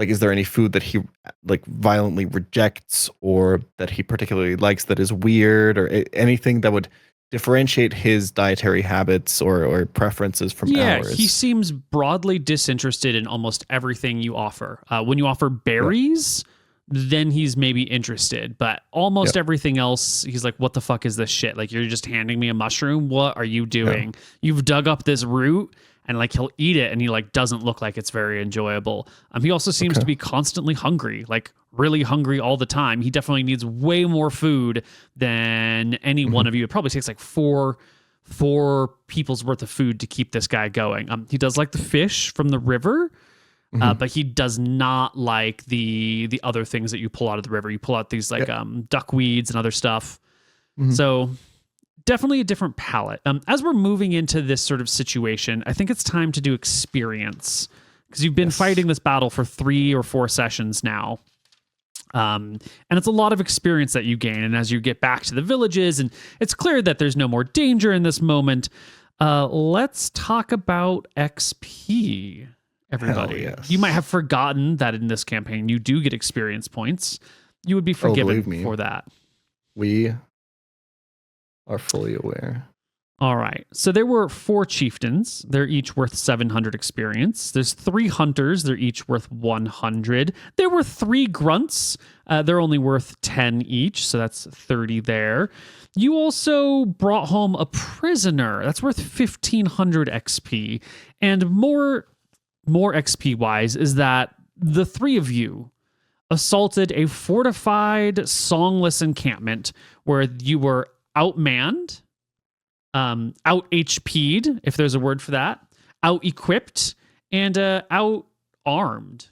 S2: is there any food that he violently rejects or that he particularly likes that is weird, or anything that would differentiate his dietary habits or preferences from ours?
S1: He seems broadly disinterested in almost everything you offer. When you offer berries, then he's maybe interested, but almost everything else, he's like, what the fuck is this shit? Like, you're just handing me a mushroom. What are you doing? Yeah. You've dug up this root, and he'll eat it, and he doesn't look like it's very enjoyable. He also seems to be constantly hungry, really hungry all the time. He definitely needs way more food than any one of you. It probably takes four people's worth of food to keep this guy going. He does like the fish from the river, but he does not like the other things that you pull out of the river. You pull out these duckweeds and other stuff. So definitely a different palette. As we're moving into this sort of situation, I think it's time to do experience, because you've been fighting this battle for 3 or 4 sessions now. And it's a lot of experience that you gain. And as you get back to the villages, and it's clear that there's no more danger in this moment, let's talk about XP, everybody.
S2: Yes.
S1: You might have forgotten that in this campaign, you do get experience points. You would be forgiven for that.
S2: We are fully aware.
S1: All right. So there were 4 chieftains. They're each worth 700 experience. There's 3 hunters. They're each worth 100. There were 3 grunts. They're only worth 10 each. So that's 30 there. You also brought home a prisoner. That's worth 1,500 XP. And more XP wise is that the 3 of you assaulted a fortified, songless encampment where you were outmanned, out HP'd, if there's a word for that, out equipped, and out armed.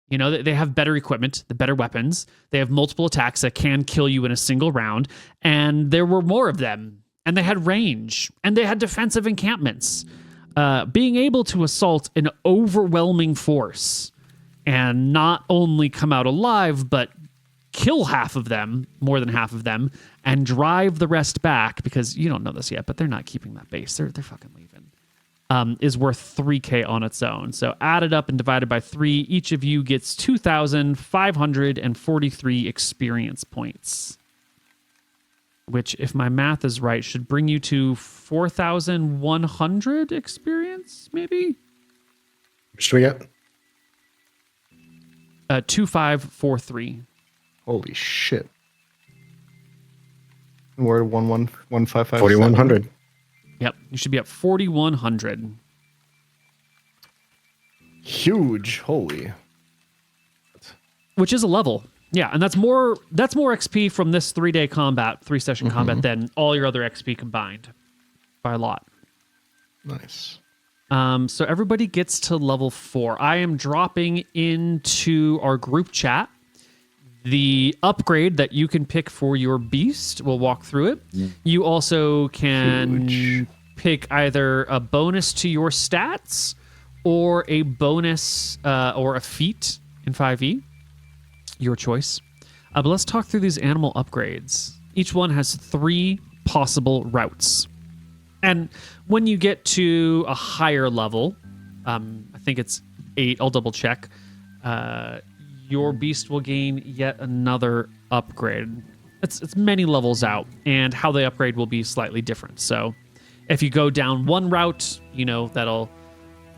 S1: You know, they have better equipment, the better weapons. They have multiple attacks that can kill you in a single round, and there were more of them. And they had range, and they had defensive encampments. Being able to assault an overwhelming force and not only come out alive, but kill half of them, more than half of them, and drive the rest back, because you don't know this yet, but they're not keeping that base. They're fucking leaving. Is worth 3K on its own. So added up and divided by 3, each of you gets 2,543 experience points, which, if my math is right, should bring you to 4,100 experience, maybe?
S3: Which do we get?
S1: 2,543.
S2: Holy shit. We're at 1,155.
S3: 4,100.
S1: Yep, you should be at 4,100.
S2: Huge. Holy.
S1: Which is a level. Yeah, and that's more XP from this 3-day combat, 3-session combat than all your other XP combined by a lot.
S2: Nice.
S1: So everybody gets to level 4. I am dropping into our group chat the upgrade that you can pick for your beast. We'll walk through it. You also can pick either a bonus to your stats or a bonus or a feat in 5e. Your choice. But let's talk through these animal upgrades. Each one has 3 possible routes. And when you get to a higher level, I think it's 8, I'll double check, your beast will gain yet another upgrade. It's many levels out, and how they upgrade will be slightly different. So if you go down one route, you know,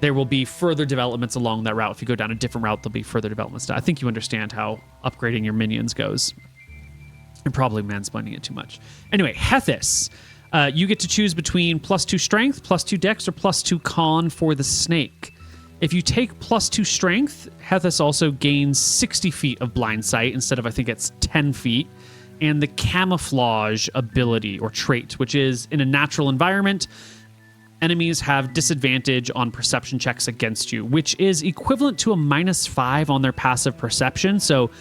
S1: there will be further developments along that route. If you go down a different route, there'll be further developments. I think you understand how upgrading your minions goes. You're probably mansplaining it too much. Anyway, Hethys. You get to choose between +2 strength, +2 dex, or +2 con for the snake. If you take +2 strength, Hethys also gains 60 feet of blind sight instead of, I think it's 10 feet. And the camouflage ability or trait, which is in a natural environment, enemies have disadvantage on perception checks against you, which is equivalent to a -5 on their passive perception. So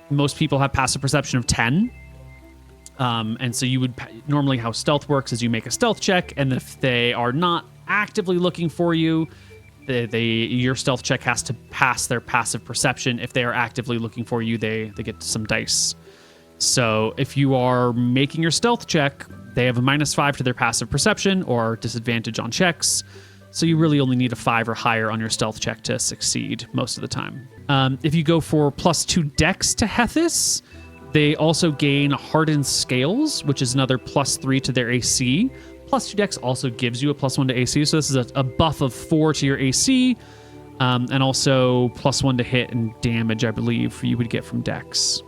S1: most people have passive perception of 10. And so you would normally, how stealth works is you make a stealth check, and if they are not actively looking for you, your stealth check has to pass their passive perception. If they are actively looking for you, they get some dice. So if you are making your stealth check, they have a -5 to their passive perception or disadvantage on checks. So you really only need a 5 or higher on your stealth check to succeed most of the time. If you go for +2 dex to Hethys, they also gain hardened scales, which is another +3 to their AC. +2 dex also gives you a +1 to AC, so this is a buff of 4 to your AC, and also +1 to hit and damage, I believe, you would get from dex.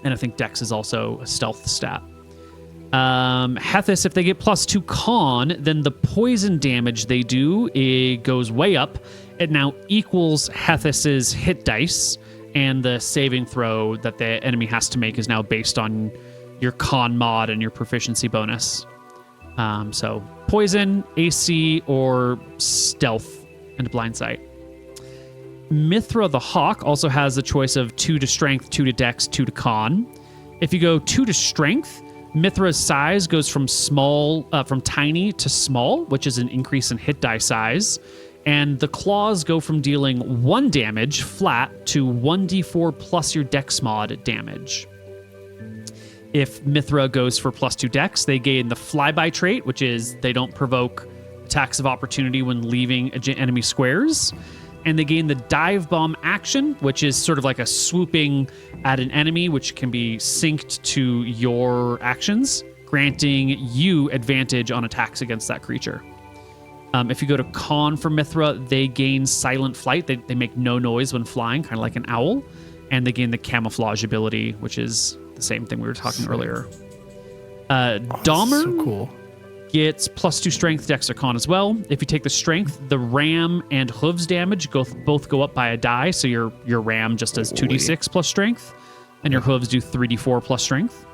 S1: And I think dex is also a stealth stat. Hethys, if they get +2 con, then the poison damage they do, it goes way up. It now equals Hethys's hit dice, and the saving throw that the enemy has to make is now based on your con mod and your proficiency bonus. So poison, AC, or stealth and blind sight. Mithra the Hawk also has a choice of 2 to strength, 2 to dex, 2 to con. If you go 2 to strength, Mithra's size goes from tiny to small, which is an increase in hit die size. And the claws go from dealing 1 damage flat to 1d4 plus your dex mod damage. If Mithra goes for +2 dex, they gain the flyby trait, which is they don't provoke attacks of opportunity when leaving enemy squares. And they gain the dive bomb action, which is sort of like a swooping at an enemy, which can be synced to your actions, granting you advantage on attacks against that creature. If you go to Con for Mithra, they gain silent flight. They make no noise when flying, kind of like an owl. And they gain the camouflage ability, which is the same thing we were talking earlier. Dahmer
S2: so cool.
S1: gets +2 strength, dex, or con as well. If you take the strength, the ram and hooves damage both go up by a die. So your ram just does 2d6 plus strength, and your hooves do 3d4 plus strength.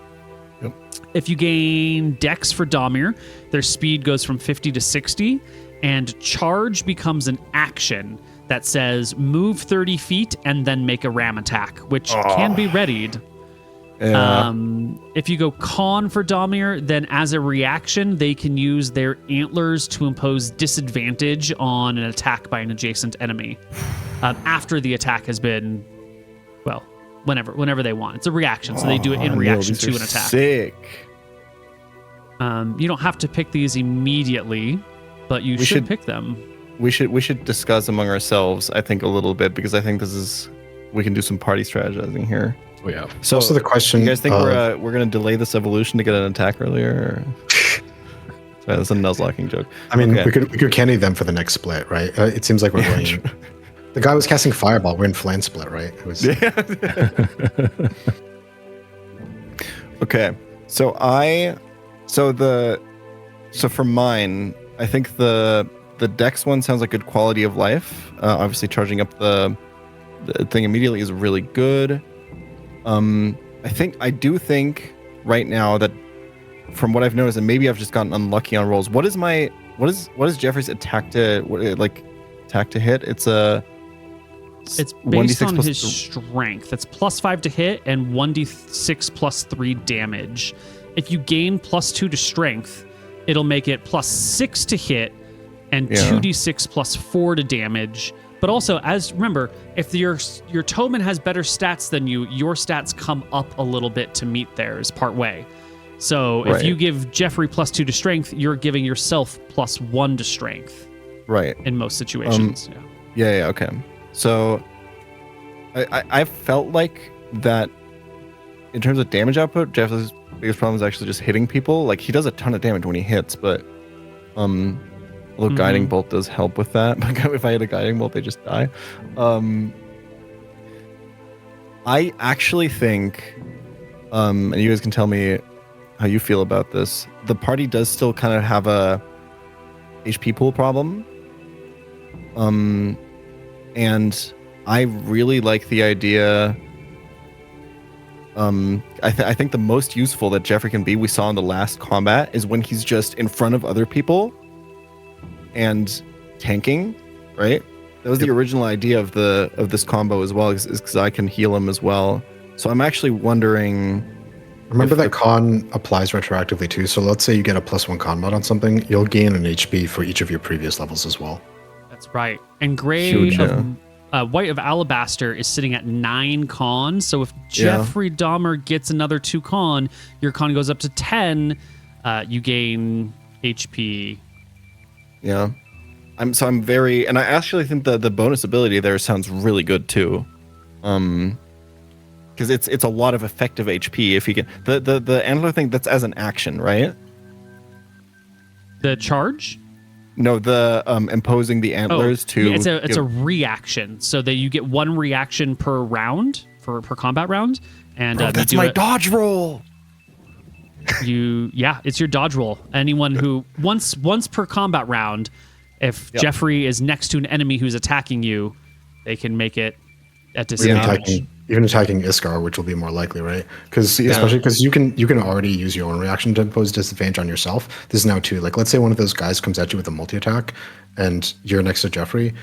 S2: Yep.
S1: If you gain dex for Dahmer, their speed goes from 50 to 60, and charge becomes an action that says move 30 feet and then make a ram attack, which can be readied.
S2: Yeah.
S1: If you go Con for Dahmer, then as a reaction, they can use their antlers to impose disadvantage on an attack by an adjacent enemy after the attack has been, well, whenever they want. It's a reaction, so they do it in reaction to an attack.
S2: Sick.
S1: You don't have to pick these immediately, but you should pick them.
S2: We should discuss among ourselves, I think, a little bit, because I think we can do some party strategizing here.
S4: Oh, yeah.
S3: So also the question,
S2: you guys think we're going to delay this evolution to get an attack earlier? Sorry, that's a Nuzlocking joke.
S3: I mean, we could candy them for the next split, right? It seems like we're going. The guy was casting Fireball. We're in Flan split, right? It was.
S2: Okay, so for mine, I think the Dex one sounds like good quality of life. Obviously, charging up the thing immediately is really good. I do think right now that from what I've noticed, and maybe I've just gotten unlucky on rolls. What is Jeffrey's attack to hit?
S1: It's based on his strength. It's +5 to hit and 1d6 +3 damage. If you gain +2 to strength, it'll make it +6 to hit and 2d6 +4 to damage. But also, remember, if your Tobin has better stats than you, your stats come up a little bit to meet theirs part way. So if you give Jeffrey +2 to strength, you're giving yourself +1 to strength.
S2: Right.
S1: In most situations.
S2: Yeah. Okay. So I felt like that in terms of damage output, Jeff's biggest problem is actually just hitting people. Like, he does a ton of damage when he hits, but although Guiding Bolt does help with that. If I hit a Guiding Bolt, they just die. I actually think, and you guys can tell me how you feel about this, the party does still kind of have a HP pool problem. And I really like the idea. I think the most useful that Jeffrey can be, we saw in the last combat, is when he's just in front of other people and tanking, right? That was the original idea of this combo as well, is because I can heal him as well. So I'm actually wondering.
S3: Remember that con applies retroactively too. So let's say you get a +1 con mod on something, you'll gain an HP for each of your previous levels as well.
S1: That's right. And White of Alabaster is sitting at 9 con. So if Jeffrey Dahmer gets another 2 con, your con goes up to 10. You gain HP.
S2: Yeah. I'm very, and I actually think the bonus ability there sounds really good too. Because it's a lot of effective HP if you get the antler thing. That's as an action, right?
S1: The charge?
S2: No, the imposing the antlers to.
S1: Yeah, it's a reaction, so that you get 1 reaction per round per combat round, and
S2: that's my dodge roll.
S1: It's your dodge roll. Anyone who once per combat round, if Jeffrey is next to an enemy who's attacking you, they can make it at disadvantage.
S3: Even attacking Iskar, which will be more likely, right? Especially because you can already use your own reaction to impose disadvantage on yourself. This is now too, like, let's say one of those guys comes at you with a multi-attack and you're next to Jeffrey.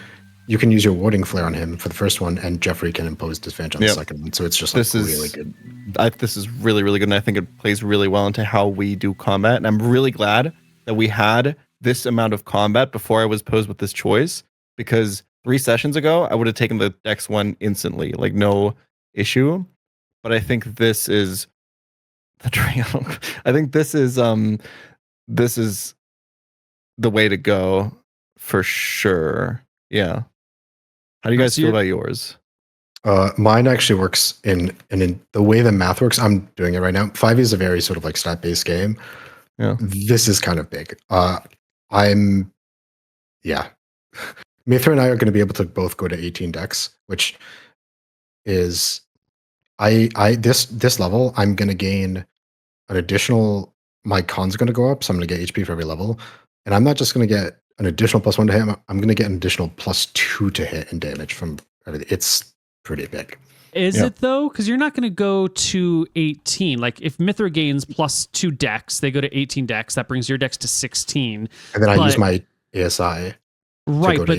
S3: you can use your warding flare on him for the first one, and Jeffrey can impose disadvantage on the second one. So it's just like really good.
S2: This is really, really good, and I think it plays really well into how we do combat. And I'm really glad that we had this amount of combat before I was posed with this choice, because 3 sessions ago I would have taken the Dex one instantly, like no issue. But I think this is the trail. I think this is the way to go for sure. Yeah. How do you guys feel about yours?
S3: Mine actually works in the way the math works. I'm doing it right now. 5e is a very sort of like stat-based game.
S2: Yeah.
S3: This is kind of big. Mithra and I are going to be able to both go to 18 Dex, which is this level, I'm going to gain an additional, my con's going to go up, so I'm going to get HP for every level. And I'm not just going to get an additional +1 to hit, I'm going to get an additional +2 to hit and damage from everything. It's pretty big.
S1: Is it though? Because you're not going to go to 18. Like if Mithra gains +2 Dex, they go to 18 Dex. That brings your Dex to 16.
S3: And then I use my ASI.
S1: Right, but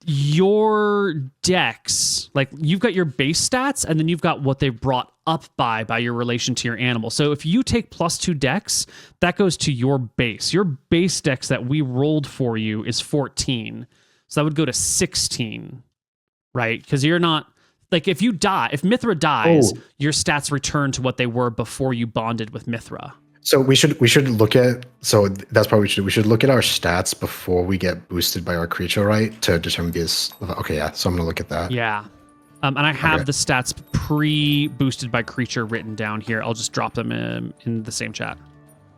S1: your Dex, like you've got your base stats, and then you've got what they brought up by your relation to your animal. So if you take +2 Dex, that goes to your base. Your base Dex that we rolled for you is 14. So that would go to 16, right? Because you're not, like if Mithra dies, your stats return to what they were before you bonded with Mithra.
S3: So we should look at, so that's probably what we should do. We should look at our stats before we get boosted by our creature, right? To determine these. Okay, yeah. So I'm going to look at that.
S1: Yeah. And I have the stats pre-boosted by creature written down here. I'll just drop them in the same chat.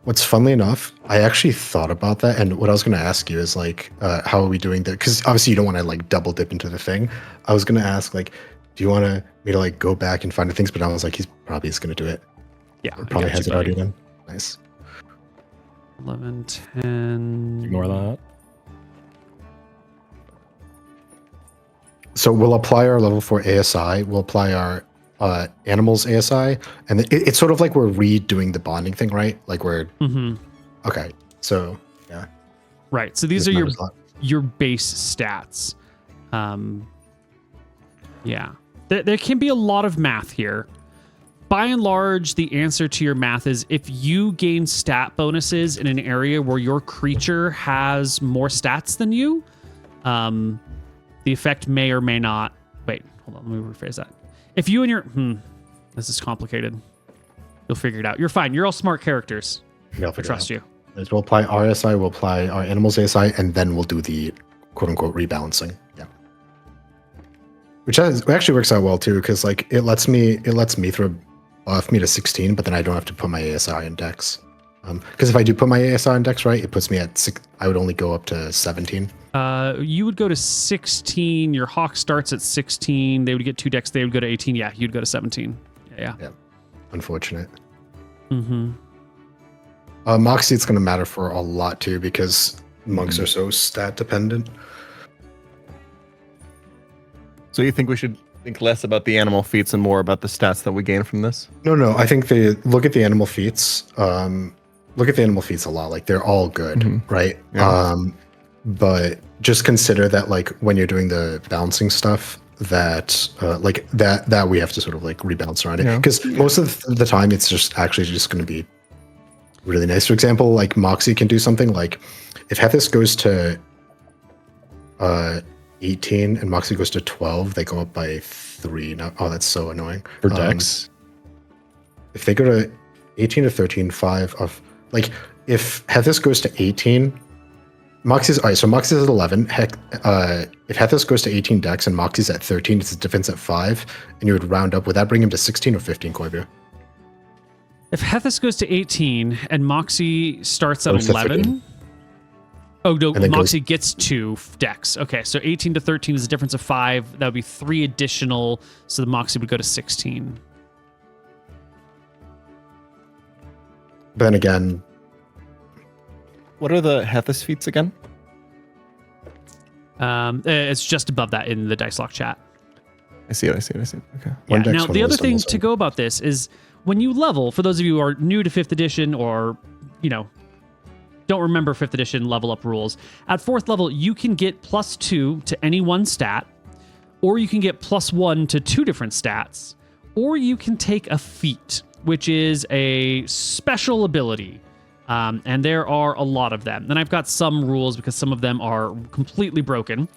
S3: What's funnily enough, I actually thought about that. And what I was going to ask you is like, how are we doing that? Because obviously you don't want to like double dip into the thing. I was going to ask like, do you want me to like go back and find the things? But I was like, he's probably just going to do it.
S1: Yeah.
S3: Or probably has it already done. Nice.
S1: 11, 10.
S4: Ignore that.
S3: So we'll apply our level 4 ASI. We'll apply our animals ASI, and it's sort of like we're redoing the bonding thing, right? Like we're okay. So yeah,
S1: right. So these are your base stats. Yeah, there can be a lot of math here. By and large, the answer to your math is if you gain stat bonuses in an area where your creature has more stats than you, the effect may or may not. Wait, hold on. Let me rephrase that. If you and your... this is complicated. You'll figure it out. You're fine. You're all smart characters.
S3: Yeah,
S1: I trust you.
S3: We'll apply RSI, we'll apply our animals ASI, and then we'll do the quote-unquote rebalancing. Yeah. Which actually works out well, too, because like it lets me throw... buff me to 16, but then I don't have to put my ASI in Dex. Because if I do put my ASI in Dex, right, it puts me at 6. I would only go up to 17.
S1: You would go to 16. Your Hawk starts at 16. They would get 2 Dex. They would go to 18. Yeah, you'd go to 17. Yeah.
S3: Unfortunate.
S1: Mm-hmm.
S3: Moxi, it's going to matter for a lot too because monks are so stat dependent.
S2: So you think we should think less about the animal feats and more about the stats that we gain from this?
S3: No. I think they look at the animal feats. Look at the animal feats a lot. Like they're all good, right? Yeah. But just consider that like when you're doing the balancing stuff, that like that we have to sort of like rebalance around it because most of the time it's just actually just going to be really nice. For example, like Moxi can do something like if Hethys goes to 18 and Moxi goes to 12, they go up by 3. Now, oh, that's so annoying.
S4: For Dex?
S3: If they go to 18 to 13, 5 of like if Hethys goes to 18, Moxi's all right, so Moxi's at 11. If Hethys goes to 18 Dex and Moxi's at 13, it's a defense at 5, and you would round up. Would that bring him to 16 or 15, Koibu?
S1: If Hethys goes to 18 and Moxi starts at 11. Oh, no, Moxi gets 2 Dex. Okay, so 18 to 13 is a difference of 5. That would be 3 additional, so the Moxi would go to 16.
S3: But then again...
S2: What are the Hethys feats again?
S1: It's just above that in the Dicelocke chat.
S2: I see it. Okay.
S1: Yeah. Now, the other thing to go about this is when you level, for those of you who are new to 5th edition or, don't remember 5th edition level up rules, at 4th level, you can get +2 to any one stat or you can get +1 to 2 different stats, or you can take a feat, which is a special ability. And there are a lot of them. And I've got some rules because some of them are completely broken,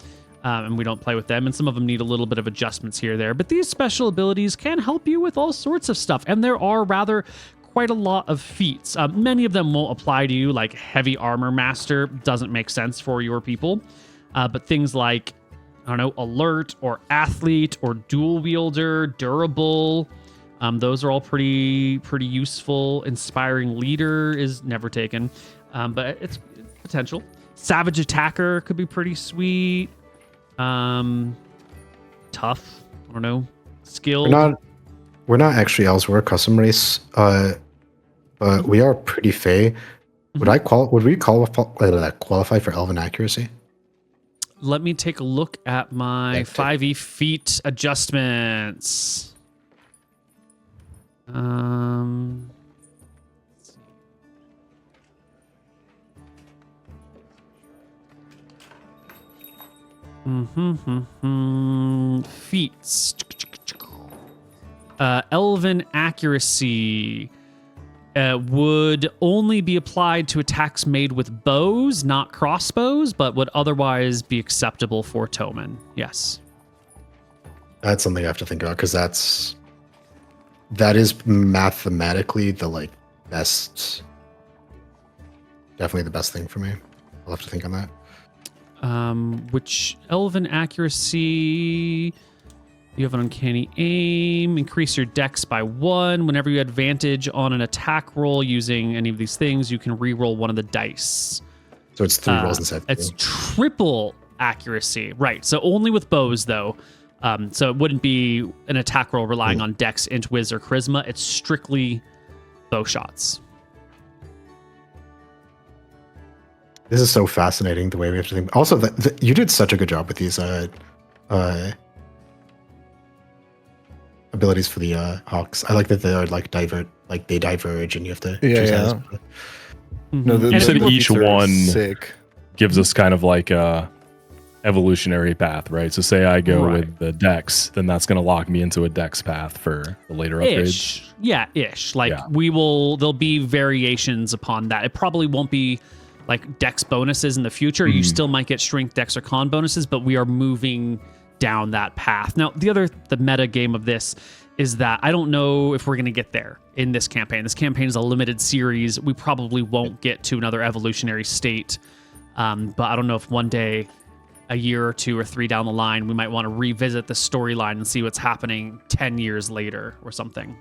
S1: and we don't play with them. And some of them need a little bit of adjustments here or there. But these special abilities can help you with all sorts of stuff. And there are rather quite a lot of feats. Many of them won't apply to you, like Heavy Armor Master doesn't make sense for your people. But things like, I don't know, Alert or Athlete or Dual Wielder, Durable, those are all pretty useful. Inspiring Leader is never taken, but it's potential. Savage Attacker could be pretty sweet. Tough, I don't know. Skilled.
S3: We're not actually elves. We're a custom race. But we are pretty fey. Would we qualify for elven accuracy?
S1: Let me take a look at my 5e feat adjustments. Feats. Elven accuracy would only be applied to attacks made with bows, not crossbows, but would otherwise be acceptable for Toman. Yes.
S3: That's something I have to think about, because that is mathematically the best, definitely the best thing for me. I'll have to think on that.
S1: Which elven accuracy? You have an uncanny aim. Increase your dex by 1. Whenever you advantage on an attack roll using any of these things, you can re-roll one of the dice.
S3: So it's 3 rolls instead of 2.
S1: It's triple accuracy. Right. So only with bows, though. So it wouldn't be an attack roll relying on dex, int, whiz, or charisma. It's strictly bow shots.
S3: This is so fascinating, the way we have to think. Also, you did such a good job with these abilities for the hawks. I like that they are they diverge, and you have to choose hands.
S2: No,
S4: you said each one
S2: sick.
S4: gives us kind of like a evolutionary path, right? So say I go with the dex, then that's going to lock me into a dex path for the later upgrades.
S1: Yeah, ish. There'll be variations upon that. It probably won't be like dex bonuses in the future. You still might get strength, dex, or con bonuses, but we are moving down that path. Now, the meta game of this is that I don't know if we're going to get there in this campaign. This campaign is a limited series. We probably won't get to another evolutionary state. But I don't know if one day, a year or 2 or 3 down the line, we might want to revisit the storyline and see what's happening 10 years later or something.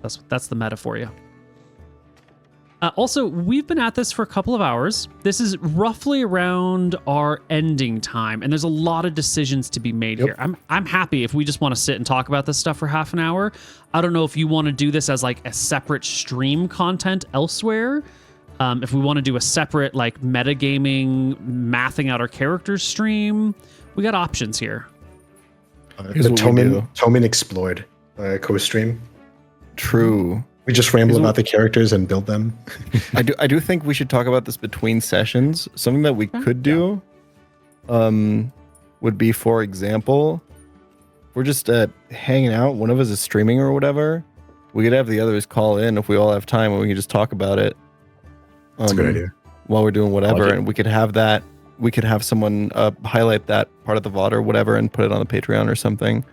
S1: That's the meta for you. Also, we've been at this for a couple of hours. This is roughly around our ending time, and there's a lot of decisions to be made here. I'm happy if we just want to sit and talk about this stuff for half an hour. I don't know if you want to do this as like a separate stream content elsewhere. If we want to do a separate like metagaming, mathing out our characters stream, we got options here.
S3: The Toman Explored co-stream.
S2: True.
S3: We just ramble about the characters and build them.
S2: I do think we should talk about this between sessions. Something that we could do would be, for example, we're just hanging out. One of us is streaming or whatever. We could have the others call in if we all have time, and we can just talk about it.
S3: That's a good idea.
S2: While we're doing whatever, and we could have that. We could have someone highlight that part of the VOD or whatever and put it on the Patreon or something.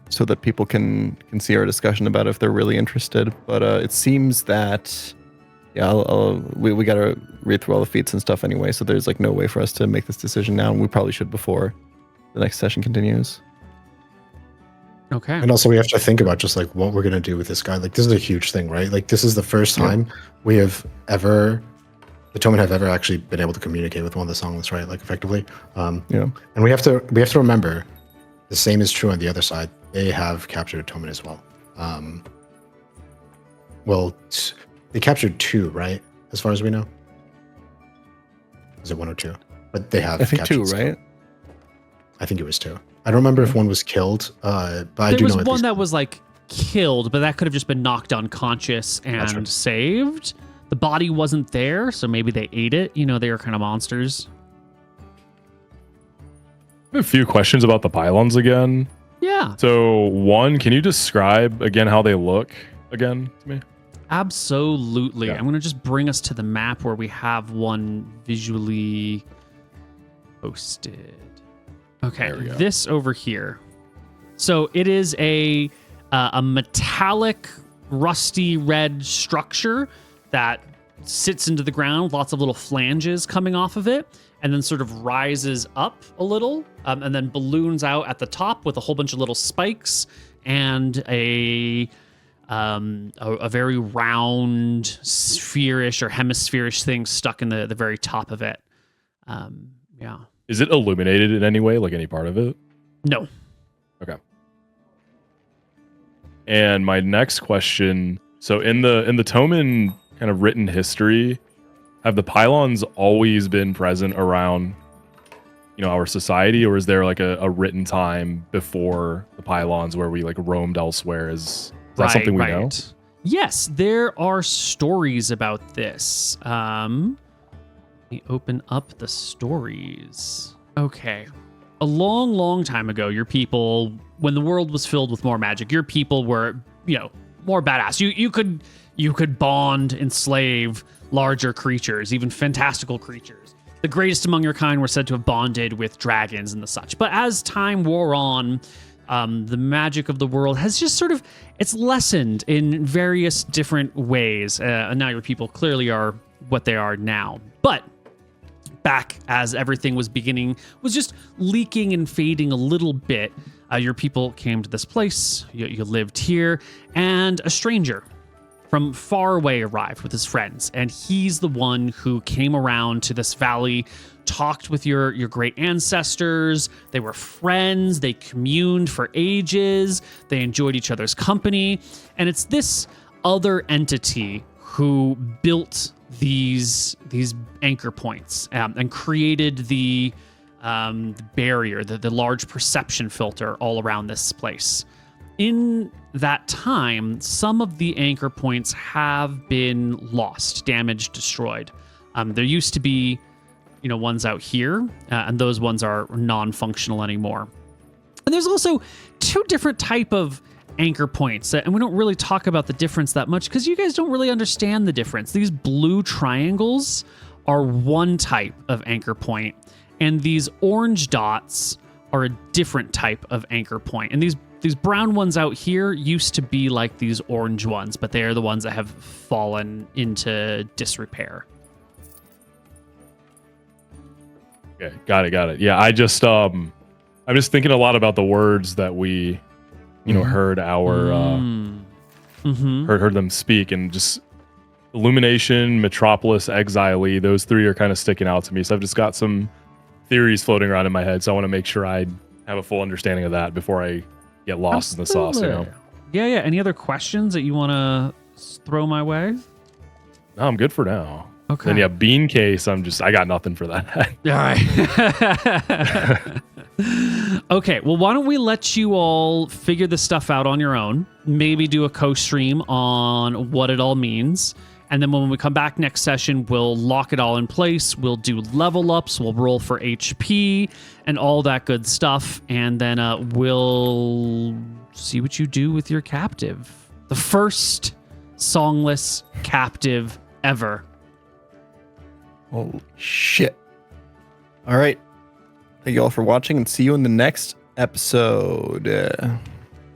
S2: So that people can see our discussion about it if they're really interested. But it seems that, we got to read through all the feats and stuff anyway. So there's like no way for us to make this decision now. And we probably should before the next session continues.
S1: Okay.
S3: And also we have to think about just like what we're going to do with this guy. Like this is a huge thing, right? Like this is the first time the Toman have ever actually been able to communicate with one of the songlets, right? Like effectively. And we have to remember the same is true on the other side. They have captured a Toman as well. They captured 2, right? As far as we know. Is it 1 or 2? But they have.
S2: I think 2, right?
S3: I think it was 2. I don't remember if one was killed, but I do know
S1: there was one that was like killed, but that could have just been knocked unconscious and saved. The body wasn't there, so maybe they ate it. You know, they are kind of monsters.
S4: have a few questions about the pylons again.
S1: Yeah.
S4: So, one, can you describe again how they look again to me?
S1: Absolutely.
S4: Yeah.
S1: I'm going to just bring us to the map where we have one visually posted. Okay,
S4: There we go.
S1: this over here. So it is a metallic, rusty red structure that sits into the ground, lots of little flanges coming off of it, and then sort of rises up a little, and then balloons out at the top with a whole bunch of little spikes and a very round, spherish or hemispherish thing stuck in the very top of it. Yeah.
S4: Is it illuminated in any way, like any part of it?
S1: No.
S4: Okay. And my next question, so in the Toman kind of written history, have the pylons always been present around, our society, or is there like a written time before the pylons where we like roamed elsewhere? Is that something we know?
S1: Yes, there are stories about this. Let me open up the stories. Okay. A long, long time ago, your people, when the world was filled with more magic, your people were, more badass. You could bond, enslave larger creatures, even fantastical creatures. The greatest among your kind were said to have bonded with dragons and the such. But as time wore on, the magic of the world has just it's lessened in various different ways. And now your people clearly are what they are now. But back as everything was just leaking and fading a little bit, your people came to this place, you lived here, and a stranger from far away arrived with his friends, and he's the one who came around to this valley, talked with your great ancestors. They were friends, they communed for ages, they enjoyed each other's company, and it's this other entity who built these anchor points and created the barrier, the large perception filter all around this place. In that time, some of the anchor points have been lost, damaged, destroyed. There used to be, ones out here, and those ones are non-functional anymore. And there's also two different type of anchor points, and we don't really talk about the difference that much because you guys don't really understand the difference. These blue triangles are one type of anchor point, and these orange dots are a different type of anchor point. And these brown ones out here used to be like these orange ones, but they are the ones that have fallen into disrepair.
S4: Okay, got it. Yeah, I'm just thinking a lot about the words that we, heard heard them speak, and just Illumination, Metropolis, Exile, those three are kind of sticking out to me. So I've just got some theories floating around in my head. So I want to make sure I have a full understanding of that before I get lost in the sauce.
S1: Yeah. Any other questions that you want to throw my way?
S4: No, I'm good for now.
S1: Okay.
S4: Then bean case. I got nothing for that.
S1: All right. Okay. Well, why don't we let you all figure this stuff out on your own? Maybe do a co-stream on what it all means. And then when we come back next session, we'll lock it all in place. We'll do level ups. We'll roll for HP and all that good stuff. And then we'll see what you do with your captive. The first songless captive ever.
S2: Holy shit. All right. Thank you all for watching, and see you in the next episode.